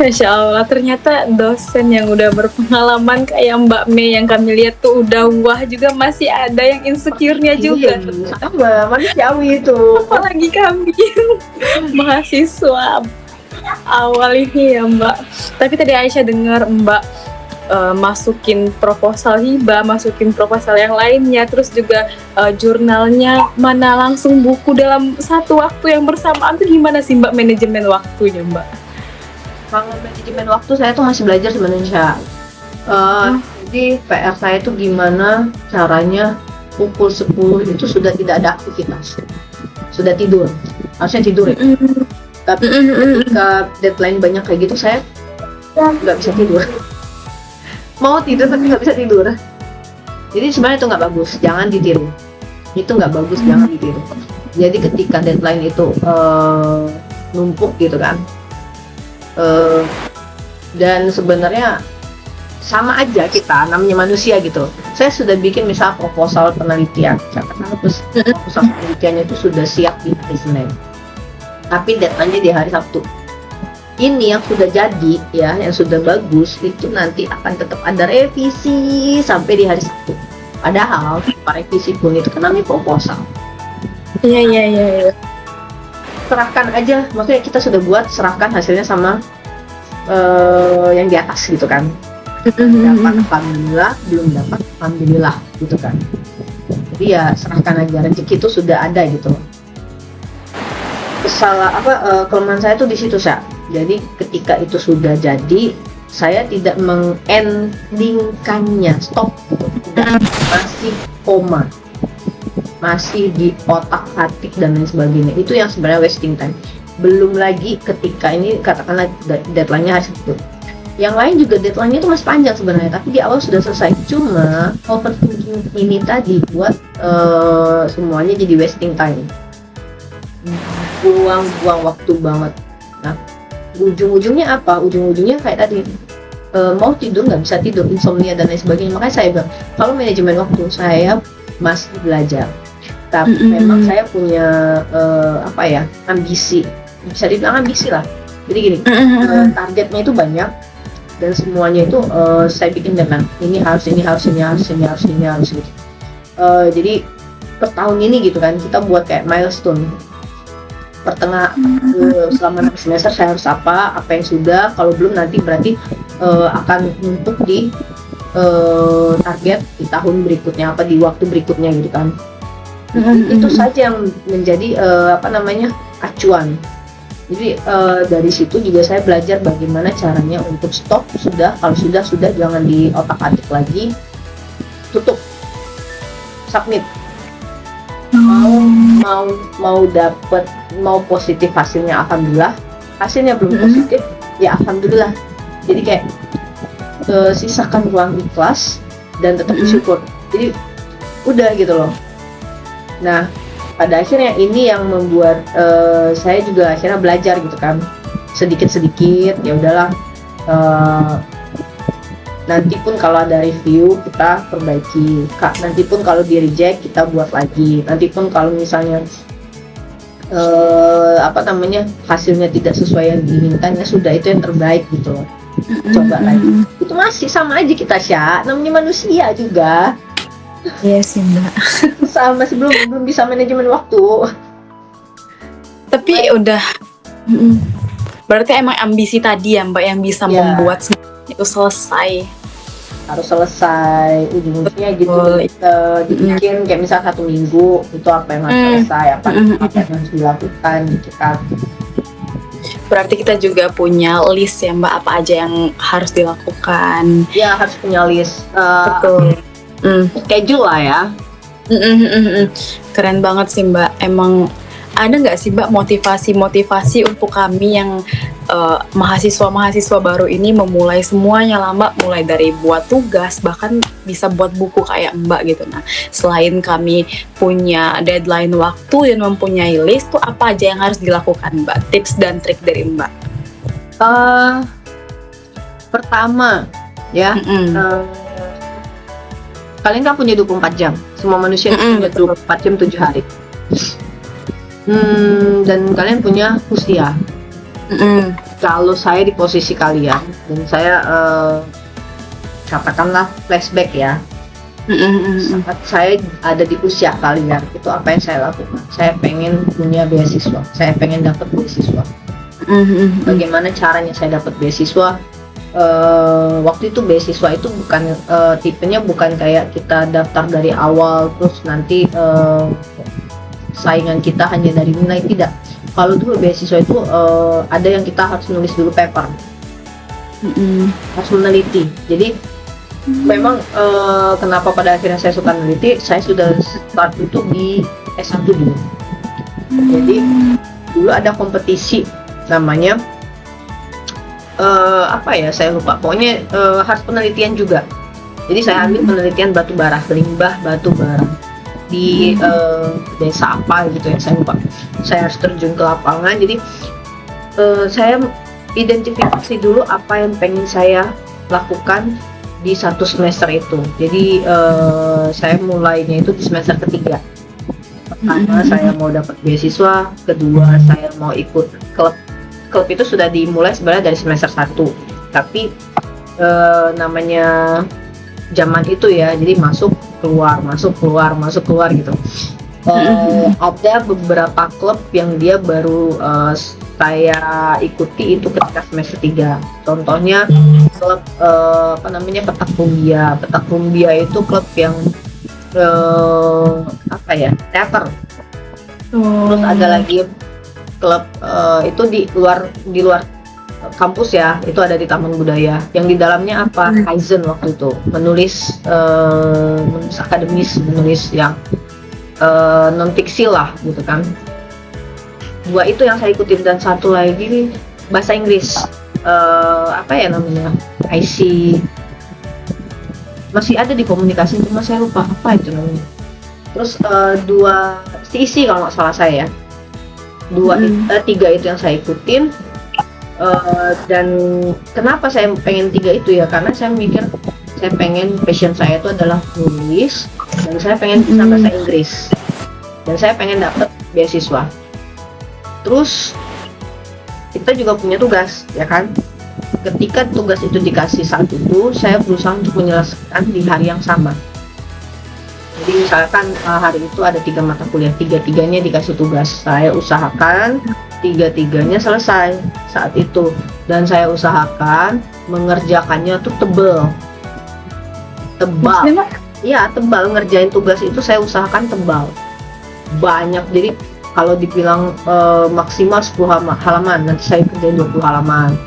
Masya Allah, ternyata dosen yang udah berpengalaman kayak Mbak Mei yang kami lihat tuh udah wah juga masih ada yang insecure-nya juga. Sama, manusiawi itu. Apalagi kami mahasiswa awal ini ya Mbak. Tapi tadi Aisyah dengar Mbak masukin proposal hibah, masukin proposal yang lainnya, terus juga jurnalnya, mana langsung buku dalam satu waktu yang bersamaan tuh gimana sih Mbak manajemen waktunya Mbak? Kalau manajemen waktu saya tuh masih belajar sebenarnya. Jadi PR saya tuh gimana caranya pukul 10 itu sudah tidak ada aktivitas, sudah tidur, harusnya tidur ya. Tapi ketika deadline banyak kayak gitu saya nggak bisa tidur. Mau tidur tapi nggak bisa tidur. Jadi sebenarnya itu nggak bagus, jangan ditiru. Itu nggak bagus, jangan ditiru. Jadi ketika deadline itu numpuk gitu kan, dan sebenarnya sama aja kita, namanya manusia gitu. Saya sudah bikin misal proposal penelitian, terus proposal penelitiannya itu sudah siap di hari Senin, tapi deadline-nya di hari Sabtu. Ini yang sudah jadi ya, yang sudah bagus itu nanti akan tetap ada revisi sampai di hari Sabtu. Padahal revisi pun itu kan namanya proposal. Iya. Serahkan aja, maksudnya kita sudah buat, serahkan hasilnya sama yang di atas gitu kan. Dapat alhamdulillah, belum dapat alhamdulillah gitu kan. Jadi ya serahkan aja, rezeki itu sudah ada gitu. Kelemahan saya tuh di situ Sya. Jadi ketika itu sudah jadi, saya tidak mengendingkannya, stop gitu. Masih koma, masih di otak-atik dan lain sebagainya. Itu yang sebenarnya wasting time. Belum lagi ketika ini katakanlah deadline-nya hari Sabtu. Yang lain juga deadline-nya itu masih panjang sebenarnya, tapi di awal sudah selesai. Cuma overthinking ini tadi buat semuanya jadi wasting time. Buang-buang waktu banget. Nah, ujung-ujungnya apa? Ujung-ujungnya kayak tadi, mau tidur nggak bisa tidur, insomnia dan lain sebagainya. Makanya saya bilang, kalau manajemen waktu saya masih belajar, tapi memang saya punya ambisi, bisa dibilang ambisi lah. Jadi gini, targetnya itu banyak dan semuanya itu saya bikin dengan ini harus gitu. Jadi per tahun ini gitu kan, kita buat kayak milestone. Selama 6 semester saya harus apa yang sudah, kalau belum nanti berarti akan untuk di target di tahun berikutnya, di waktu berikutnya gitu kan. Itu saja yang menjadi acuan. Jadi dari situ juga saya belajar bagaimana caranya untuk stop, kalau sudah jangan di otak-atik lagi, tutup, submit. Mau positif hasilnya alhamdulillah, hasilnya belum positif ya alhamdulillah. Jadi kayak sisakan ruang ikhlas dan tetap bersyukur. Jadi udah gitu loh. Nah pada akhirnya ini yang membuat saya juga akhirnya belajar gitu kan, sedikit ya udahlah. Nanti pun kalau ada review kita perbaiki, nanti pun kalau di reject kita buat lagi, nanti pun kalau misalnya hasilnya tidak sesuai yang diinginkan, ya sudah, itu yang terbaik gitu loh. Coba lagi. Itu masih sama aja kita Sya, namanya manusia juga. Iya sih Mbak. Sama, masih belum bisa manajemen waktu. Tapi udah berarti emang ambisi tadi ya Mbak yang bisa membuat itu selesai. Harus selesai ujung-ujungnya gitu. Dibikin kayak misal 1 minggu itu apa yang harus selesai, apa yang harus dilakukan gitu kan. Berarti kita juga punya list ya Mbak, apa aja yang harus dilakukan. Ya harus punya list. Betul. Schedule lah ya. Keren banget sih Mbak. Emang ada nggak sih Mbak motivasi-motivasi untuk kami yang mahasiswa-mahasiswa baru ini memulai semuanya lah Mbak, mulai dari buat tugas bahkan bisa buat buku kayak Mbak gitu. Nah, selain kami punya deadline waktu dan mempunyai list tuh apa aja yang harus dilakukan Mbak? Tips dan trik dari Mbak. Pertama ya, kalian kan punya 24 jam. Semua manusia punya 24 jam 7 hari. Dan kalian punya usia. Kalau saya di posisi kalian dan saya katakanlah flashback ya, saat saya ada di usia kalian, itu apa yang saya lakukan? Saya pengen punya beasiswa, saya pengen dapat beasiswa. Bagaimana caranya saya dapat beasiswa? Waktu itu beasiswa itu bukan tipenya bukan kayak kita daftar dari awal terus nanti saingan kita hanya dari nilai, tidak. Kalau dulu beasiswa itu ada yang kita harus nulis dulu paper, harus meneliti. Jadi memang kenapa pada akhirnya saya suka meneliti, saya sudah start itu di S1 dulu. Jadi dulu ada kompetisi namanya apa ya, saya lupa, pokoknya harus penelitian juga. Jadi saya ambil penelitian batu bara, limbah batu bara di desa apa gitu ya, saya lupa. Saya harus terjun ke lapangan. Jadi saya identifikasi dulu apa yang pengen saya lakukan di satu semester itu. Jadi saya mulainya itu di semester ketiga. Pertama saya mau dapat beasiswa, kedua saya mau ikut klub. Klub itu sudah dimulai sebenarnya dari semester 1, tapi namanya zaman itu ya, jadi masuk keluar gitu. Ada beberapa klub yang dia baru saya ikuti itu ketika semester 3. Contohnya klub apa namanya, Petak Rumbia. Petak Rumbia itu klub yang apa ya, teater. Terus ada lagi klub itu di luar kampus ya, itu ada di Taman Budaya yang di dalamnya apa, Kaizen waktu itu menulis akademis, menulis yang non fiksi lah gitu kan. Dua itu yang saya ikutin, dan satu lagi bahasa Inggris, apa ya namanya, IC, masih ada di komunikasi cuma saya lupa apa itu namanya. Terus dua CEC kalau nggak salah saya ya. Tiga itu yang saya ikutin. Dan kenapa saya pengen 3 itu ya, karena saya mikir saya pengen, passion saya itu adalah nulis, dan saya pengen bisa bahasa Inggris, dan saya pengen dapat beasiswa. Terus kita juga punya tugas ya kan, ketika tugas itu dikasih saat itu saya berusaha untuk menyelesaikan di hari yang sama. Jadi misalkan hari itu ada 3 mata kuliah, 3-tiganya dikasih tugas, saya usahakan 3-tiganya selesai saat itu, dan saya usahakan mengerjakannya tuh tebal. Iya, tebal, ngerjain tugas itu saya usahakan tebal, banyak. Jadi kalau dibilang maksimal 10 halaman, nanti saya kerjain 20 halaman.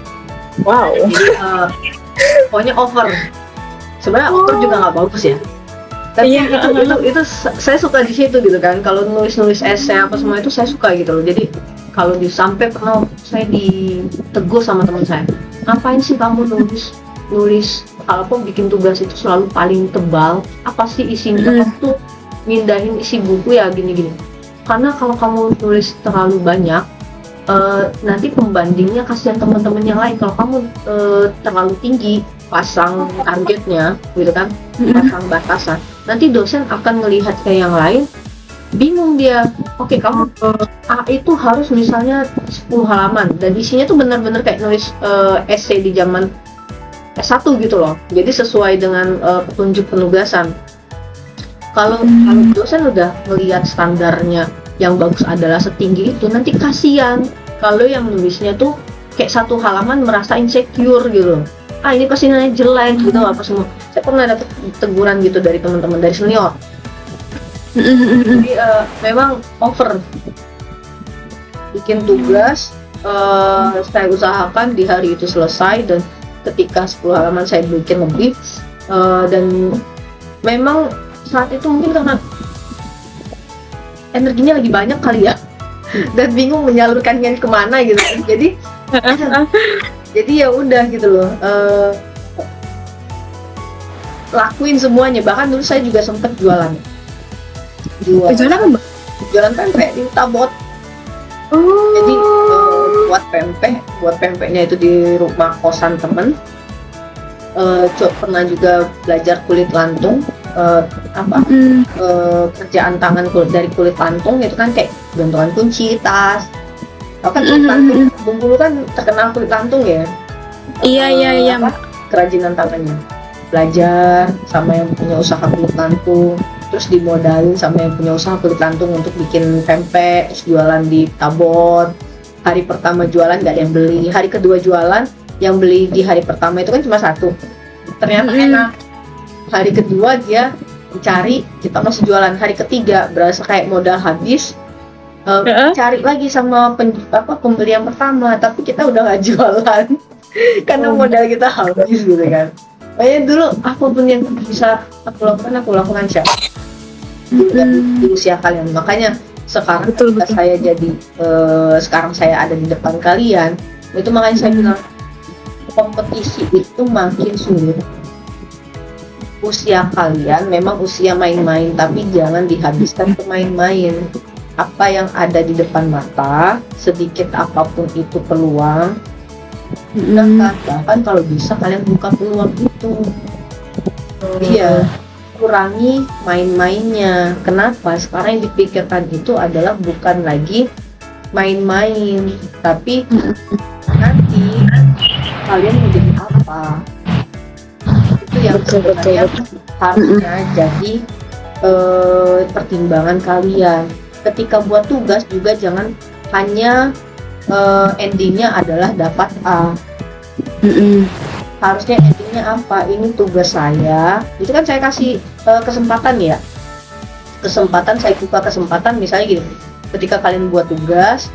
Wow. Jadi pokoknya over. Sebenarnya over juga nggak bagus ya. Tapi itu saya suka di situ gitu kan. Kalau nulis esai apa semua itu saya suka gitu loh. Jadi kalau sampai pernah saya ditegur sama teman saya, ngapain sih kamu nulis apa, bikin tugas itu selalu paling tebal, apa sih isinya, kamu tuh mindahin isi buku ya gini-gini. Karena kalau kamu nulis terlalu banyak, nanti pembandingnya kasihan teman-teman yang lain. Kalau kamu terlalu tinggi pasang targetnya gitu kan, pasang batasan, nanti dosen akan melihat ke yang lain, bingung dia. Oke, kamu A itu harus misalnya 10 halaman, dan isinya tuh benar-benar kayak nulis essay di zaman S1 gitu loh. Jadi sesuai dengan petunjuk penugasan. Kalau dosen udah melihat standarnya yang bagus adalah setinggi itu, nanti kasihan kalau yang nulisnya tuh kayak 1 halaman merasa insecure gitu. Ini pasti nilainya jelek gitu apa semua. Saya pernah dapat teguran gitu dari teman-teman, dari senior. Jadi memang over. Bikin tugas, saya usahakan di hari itu selesai, dan ketika 10 halaman saya bikin lebih, dan memang saat itu mungkin karena energinya lagi banyak kali ya, dan bingung menyalurkannya kemana gitu. Jadi ya udah gitu loh, lakuin semuanya. Bahkan dulu saya juga sempet jualan Jualan apa, Mbak? jualan pempek di Tabot. Oh. Jadi buat pempeknya itu di rumah kosan temen. Pernah juga belajar kulit lantung, kerjaan tangan dari kulit lantung itu kan kayak gantungan kunci, tas. Kan kulit lantung, Bengkulu kan terkenal kulit lantung ya. Iya. Kerajinan tangannya. Belajar sama yang punya usaha kulit lantung, terus dimodalin sama yang punya usaha kulit lantung untuk bikin pempek, terus jualan di Tabot. Hari pertama jualan nggak ada yang beli, hari kedua jualan yang beli di hari pertama itu kan cuma satu, ternyata enak. Hari kedua dia cari, kita masih jualan. Hari ketiga berasa kayak modal habis, cari lagi sama pembeli yang pertama, tapi kita udah nggak jualan karena modal kita habis gitu kan. Makanya dulu apapun yang bisa aku lakukan Syah di usia kalian. Makanya sekarang ketika saya jadi sekarang saya ada di depan kalian, itu makanya saya bilang kompetisi itu makin sulit. Usia kalian memang usia main-main, tapi jangan dihabiskan ke main-main. Apa yang ada di depan mata, sedikit apapun itu peluang, bahkan kalau bisa kalian buka peluang itu. Iya, kurangi main-mainnya. Kenapa? Sekarang yang dipikirkan itu adalah bukan lagi main-main, tapi nanti kalian menjadi apa. Itu yang sebenarnya harusnya jadi pertimbangan kalian. Ketika buat tugas juga jangan hanya endingnya adalah dapat A. Harusnya endingnya apa? Ini tugas saya. Itu kan saya kasih kesempatan ya. Saya buka kesempatan misalnya gini. Ketika kalian buat tugas,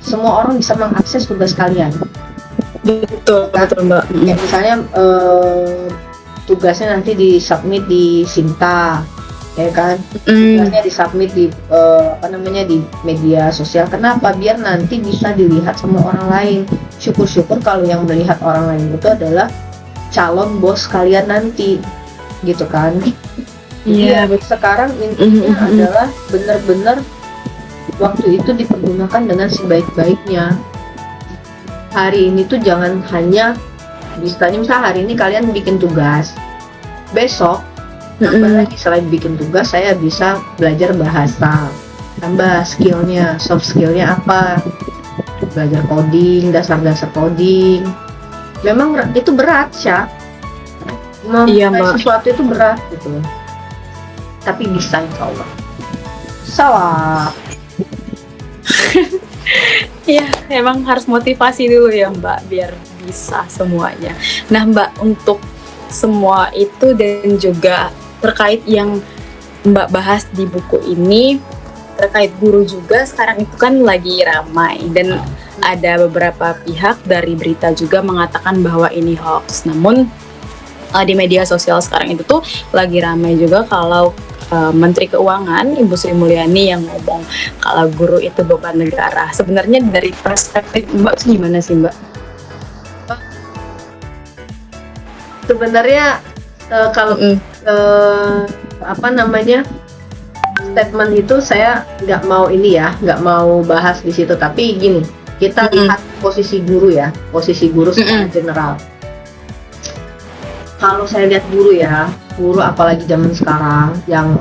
semua orang bisa mengakses tugas kalian. Betul Mbak. Ya, misalnya tugasnya nanti disubmit di Sinta, ya kan? Tugasnya disubmit di di media sosial. Kenapa? Biar nanti bisa dilihat sama orang lain. Syukur-syukur kalau yang melihat orang lain itu adalah calon bos kalian nanti, gitu kan? Iya. Sekarang intinya adalah benar-benar waktu itu dipergunakan dengan sebaik-baiknya. Hari ini tuh jangan hanya misalnya hari ini kalian bikin tugas, besok tambah lagi selain bikin tugas saya bisa belajar bahasa, tambah skillnya, soft skillnya apa, belajar coding, dasar-dasar coding. Memang itu berat Syah, memulai sesuatu itu berat gitu, tapi bisa insya Allah. Salah. Iya, emang harus motivasi dulu ya Mbak, biar bisa semuanya. Nah Mbak, untuk semua itu dan juga terkait yang Mbak bahas di buku ini, terkait guru juga sekarang itu kan lagi ramai. Dan ada beberapa pihak dari berita juga mengatakan bahwa ini hoax. Namun di media sosial sekarang itu tuh lagi ramai juga kalau Menteri Keuangan Ibu Sri Mulyani yang ngomong kalau guru itu beban negara. Sebenarnya dari perspektif Mbak gimana sih Mbak? Sebenarnya kalau statement itu saya nggak mau bahas di situ. Tapi gini, kita lihat posisi guru ya, secara general. Kalau saya lihat guru apalagi zaman sekarang yang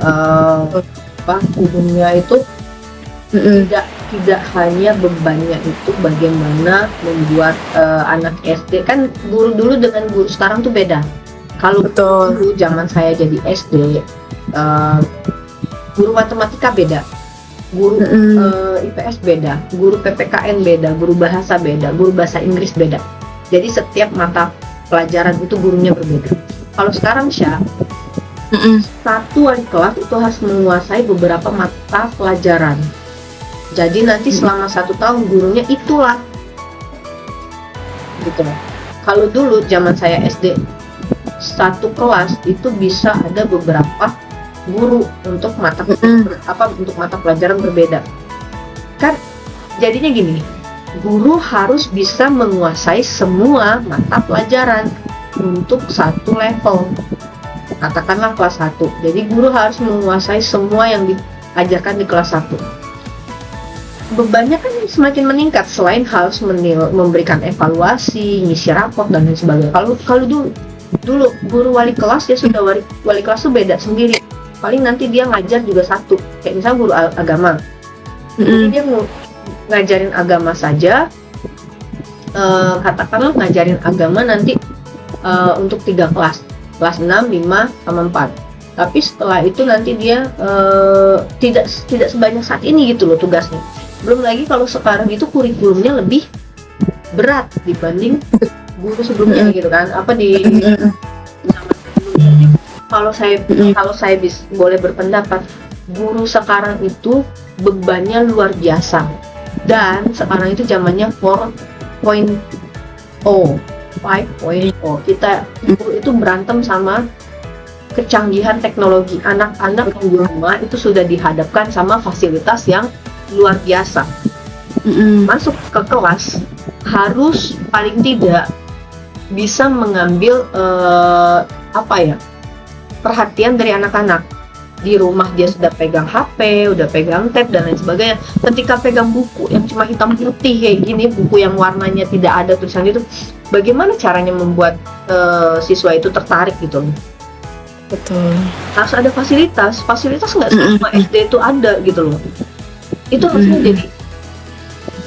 umumnya itu tidak hanya bebannya itu bagaimana membuat anak SD. Kan guru dulu dengan guru sekarang tuh beda. Kalau dulu zaman saya jadi SD, guru matematika beda, guru IPS beda, guru PPKN beda, guru bahasa beda, guru bahasa Inggris beda. Jadi setiap mata pelajaran itu gurunya berbeda. Kalau sekarang Syah, satu wali kelas itu harus menguasai beberapa mata pelajaran. Jadi nanti selama 1 tahun gurunya itulah, gitu. Kalau dulu zaman saya SD, satu kelas itu bisa ada beberapa guru untuk mata pelajaran berbeda. Kan Jadinya gini, guru harus bisa menguasai semua mata pelajaran untuk satu level. Katakanlah kelas 1. Jadi guru harus menguasai semua yang diajarkan di kelas 1. Bebannya kan semakin meningkat selain harus memberikan evaluasi, ngisi raport dan lain sebagainya. Kalau dulu guru wali kelas dia sudah wali kelas tuh beda sendiri. Paling nanti dia ngajar juga satu. Kayak misalnya guru agama. Jadi dia ngajarin agama saja. Katakanlah ngajarin agama nanti untuk 3 kelas. Kelas 6, 5, sama 4. Tapi setelah itu nanti dia tidak sebanyak saat ini gitu loh tugasnya. Belum lagi kalau sekarang itu kurikulumnya lebih berat dibanding guru sebelumnya gitu kan. Apa di zaman sebelumnya. Kalau saya boleh berpendapat, guru sekarang itu bebannya luar biasa. Dan sekarang itu zamannya 4.0. Kita guru itu berantem sama kecanggihan teknologi. Anak-anak di rumah itu sudah dihadapkan sama fasilitas yang luar biasa. Masuk ke kelas harus paling tidak bisa mengambil perhatian dari anak-anak. Di rumah dia sudah pegang HP, udah pegang tab dan lain sebagainya. Ketika pegang buku yang cuma hitam putih kayak gini, buku yang warnanya tidak ada tulisan itu, bagaimana caranya membuat siswa itu tertarik gitu? Betul. Harus ada fasilitas nggak semua SD itu ada gitu loh. Itu harusnya jadi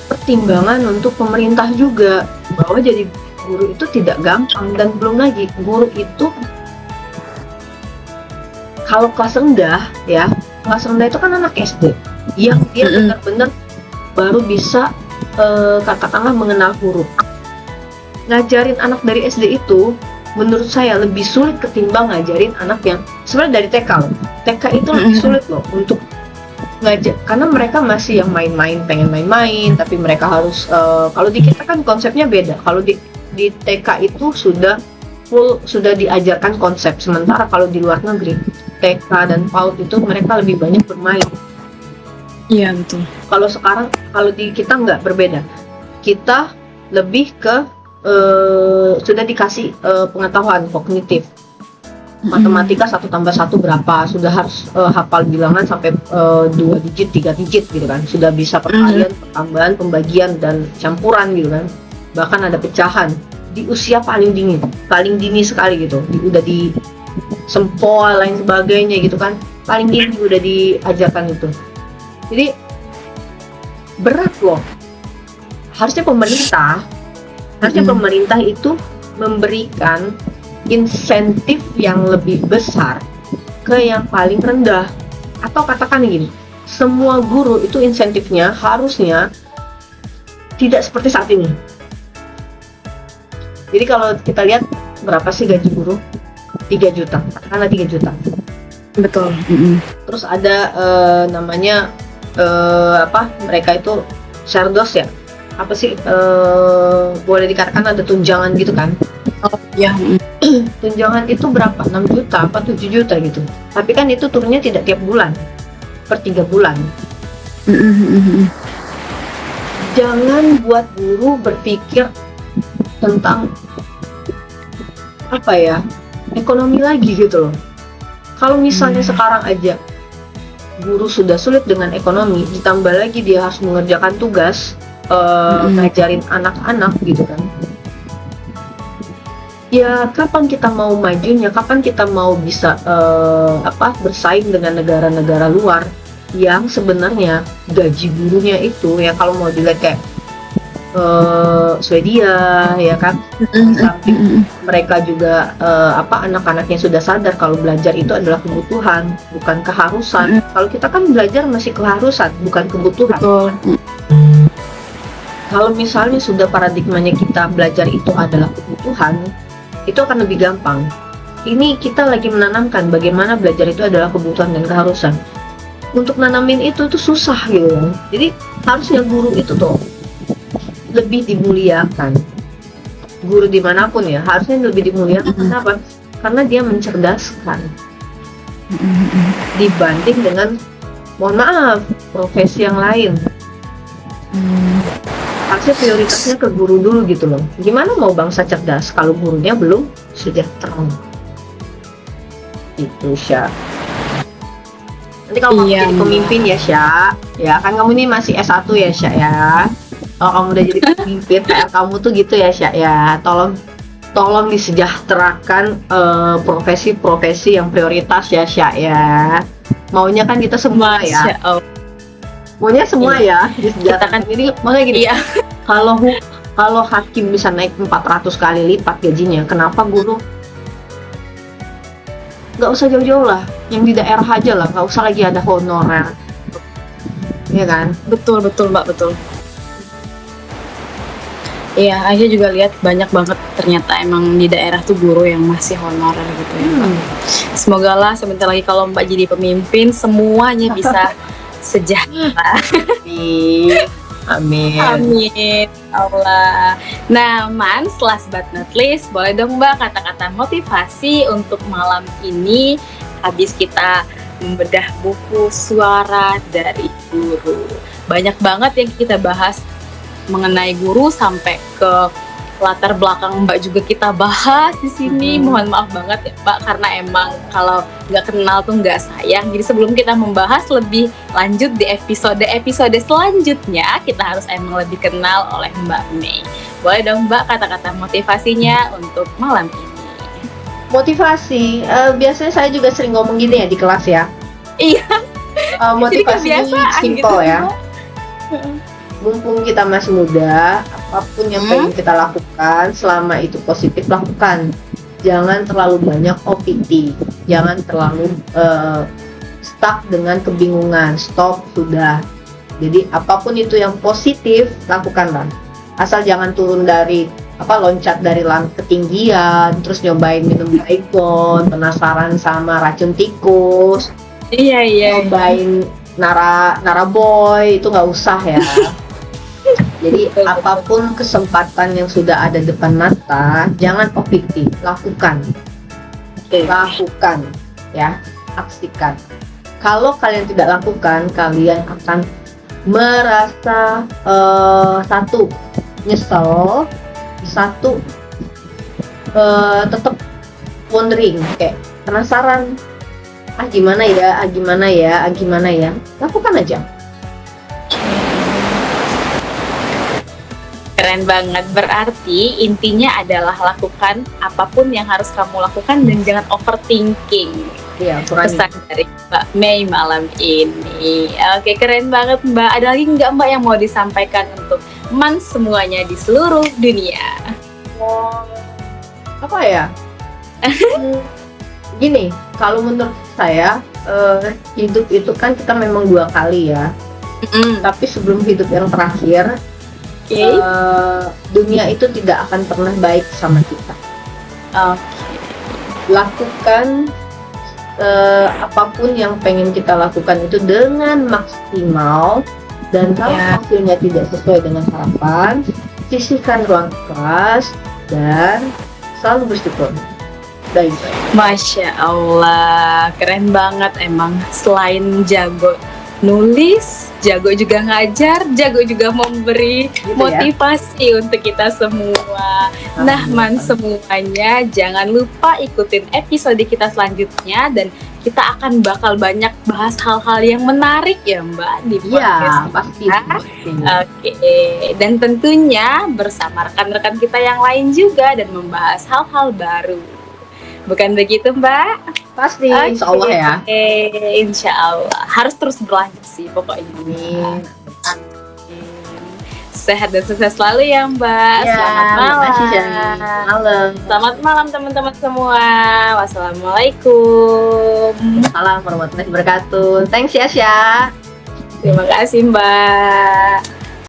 pertimbangan untuk pemerintah juga, bahwa jadi guru itu tidak gampang. Dan belum lagi guru itu kalau kelas rendah itu kan anak SD yang dia benar-benar baru bisa katakanlah mengenal huruf. Ngajarin anak dari SD itu menurut saya lebih sulit ketimbang ngajarin anak yang sebenarnya dari TK loh. TK itu lebih sulit loh untuk ngajar, karena mereka masih yang main-main, pengen main-main, tapi mereka harus kalau di kita kan konsepnya beda. Kalau di TK itu sudah diajarkan konsep, sementara kalau di luar negeri TK dan PAUD itu mereka lebih banyak bermain. Iya betul. Kalau di kita nggak, berbeda. Kita lebih ke sudah dikasih pengetahuan kognitif. Matematika 1 tambah 1 berapa, sudah harus hafal bilangan sampai 2 digit, 3 digit gitu kan. Sudah bisa perkalian, pertambahan, pembagian dan campuran gitu kan. Bahkan ada pecahan di usia paling dini sekali gitu. Udah di sempol lain sebagainya gitu kan. Paling dini udah diajarkan itu. Jadi berat loh. Harusnya pemerintah itu memberikan insentif yang lebih besar ke yang paling rendah. Atau katakan gini, semua guru itu insentifnya harusnya tidak seperti saat ini. Jadi kalau kita lihat berapa sih gaji guru? 3 juta, katakanlah 3 juta. Betul. Terus ada namanya mereka itu Sherdos ya, apa sih boleh dikatakan ada tunjangan gitu kan. Oh iya. Tunjangan itu berapa? 6 juta apa 7 juta gitu. Tapi kan itu turunnya tidak tiap bulan, per 3 bulan. Jangan buat guru berpikir tentang ekonomi lagi gitu loh. Kalau misalnya sekarang aja guru sudah sulit dengan ekonomi, ditambah lagi dia harus mengerjakan tugas ngajarin anak-anak gitu kan. Ya kapan kita mau majunya, kapan kita mau bisa bersaing dengan negara-negara luar yang sebenarnya gaji gurunya itu ya kalau mau dilihat kayak Swedia ya kan. Samping mereka juga anak-anaknya sudah sadar kalau belajar itu adalah kebutuhan bukan keharusan. Kalau kita kan belajar masih keharusan bukan kebutuhan. Betul. Kalau misalnya sudah paradigmanya kita belajar itu adalah kebutuhan, itu akan lebih gampang. Ini kita lagi menanamkan bagaimana belajar itu adalah kebutuhan dan keharusan. Untuk nanamin itu susah gitu kan. Jadi harusnya guru itu tuh lebih dimuliakan. Guru dimanapun ya harusnya lebih dimuliakan. Kenapa? Karena dia mencerdaskan dibanding dengan, mohon maaf, profesi yang lain. Hmm, Harusnya prioritasnya ke guru dulu gitu loh. Gimana mau bangsa cerdas kalau gurunya belum sejahtera? Itu Sya. Nanti kalau kamu Iya, jadi Mbak. pemimpin ya Sya, ya kan kamu ini masih S1 ya Sya ya. Kalau kamu udah jadi pemimpin, PR kamu tuh gitu ya Sya ya. Tolong disejahterakan profesi-profesi yang prioritas ya Sya ya. Maunya kan kita semua ya. Masya Allah. Maunya semua Iya. ya disejahterakan. Jadi maksudnya gini, Iya. kalau hakim bisa naik 400 kali lipat gajinya, kenapa guru nggak usah jauh-jauh lah, yang di daerah aja lah, nggak usah lagi ada honorer, ya kan? Betul, betul, Mbak, betul. Iya, Aisyah juga lihat banyak banget ternyata emang di daerah tuh guru yang masih honorer gitu ya, Mbak. Semoga lah sebentar lagi kalau Mbak jadi pemimpin semuanya bisa sejahtera. Amin. Amin. Amin, Allah. Nah, Mans, last but not least, boleh dong Mbak kata-kata motivasi untuk malam ini habis kita membedah buku Suara dari Guru. Banyak banget yang kita bahas mengenai guru sampai ke latar belakang Mbak juga kita bahas di sini. Mohon maaf banget ya Mbak karena emang kalau nggak kenal tuh nggak sayang. Jadi sebelum kita membahas lebih lanjut di episode selanjutnya, kita harus emang lebih kenal oleh Mbak Mei. Boleh dong Mbak kata-kata motivasinya untuk malam ini? Motivasi, biasanya saya juga sering ngomong gini ya di kelas ya. Iya. Motivasi Jadi kebiasaan simple gitu, ya. Mbak. Mumpung kita masih muda, apapun yang pengen kita lakukan, selama itu positif lakukan. Jangan terlalu banyak OPT, jangan terlalu stuck dengan kebingungan. Stop, sudah. Jadi apapun itu yang positif lakukanlah. Asal jangan turun dari loncat dari ketinggian, terus nyobain minum baygon, penasaran sama racun tikus, Iya. nyobain naraboy, itu nggak usah ya. Jadi Betul. apapun kesempatan yang sudah ada depan mata, jangan objektif, lakukan ya, aksikan. Kalau kalian tidak lakukan, kalian akan merasa satu nyesel, satu tetap wondering, kayak penasaran, gimana ya, lakukan aja. Keren banget, berarti intinya adalah lakukan apapun yang harus kamu lakukan dan jangan overthinking. Iya, kurangi. Pesan dari Mbak Mei malam ini. Oke, keren banget Mbak. Ada lagi nggak Mbak yang mau disampaikan untuk Mans semuanya di seluruh dunia? Apa ya? Gini, kalau menurut saya hidup itu kan kita memang 2 kali ya. Tapi sebelum hidup yang terakhir, dunia itu tidak akan pernah baik sama kita. Lakukan apapun yang pengen kita lakukan itu dengan maksimal, dan kalau hasilnya tidak sesuai dengan harapan, sisihkan ruang ikhlas dan selalu bersyukur. Baik. Masya Allah, keren banget emang. Selain jago nulis, jago juga ngajar, jago juga memberi motivasi untuk kita semua. Nah, Mans semuanya, jangan lupa ikutin episode kita selanjutnya dan kita akan bakal banyak bahas hal-hal yang menarik ya Mbak di podcast pasti. Oke, dan tentunya bersama rekan-rekan kita yang lain juga dan membahas hal-hal baru. Bukan begitu Mbak? Pasti, insya Allah ya. Insya Allah. Harus terus berlanjut sih pokoknya. Amin. Sehat dan sukses selalu ya Mbak. Ya, Selamat malam. Selamat malam teman-teman semua. Wassalamualaikum. Assalamualaikum warahmatullahi wabarakatuh. Thanks ya Sya. Terima kasih Mbak.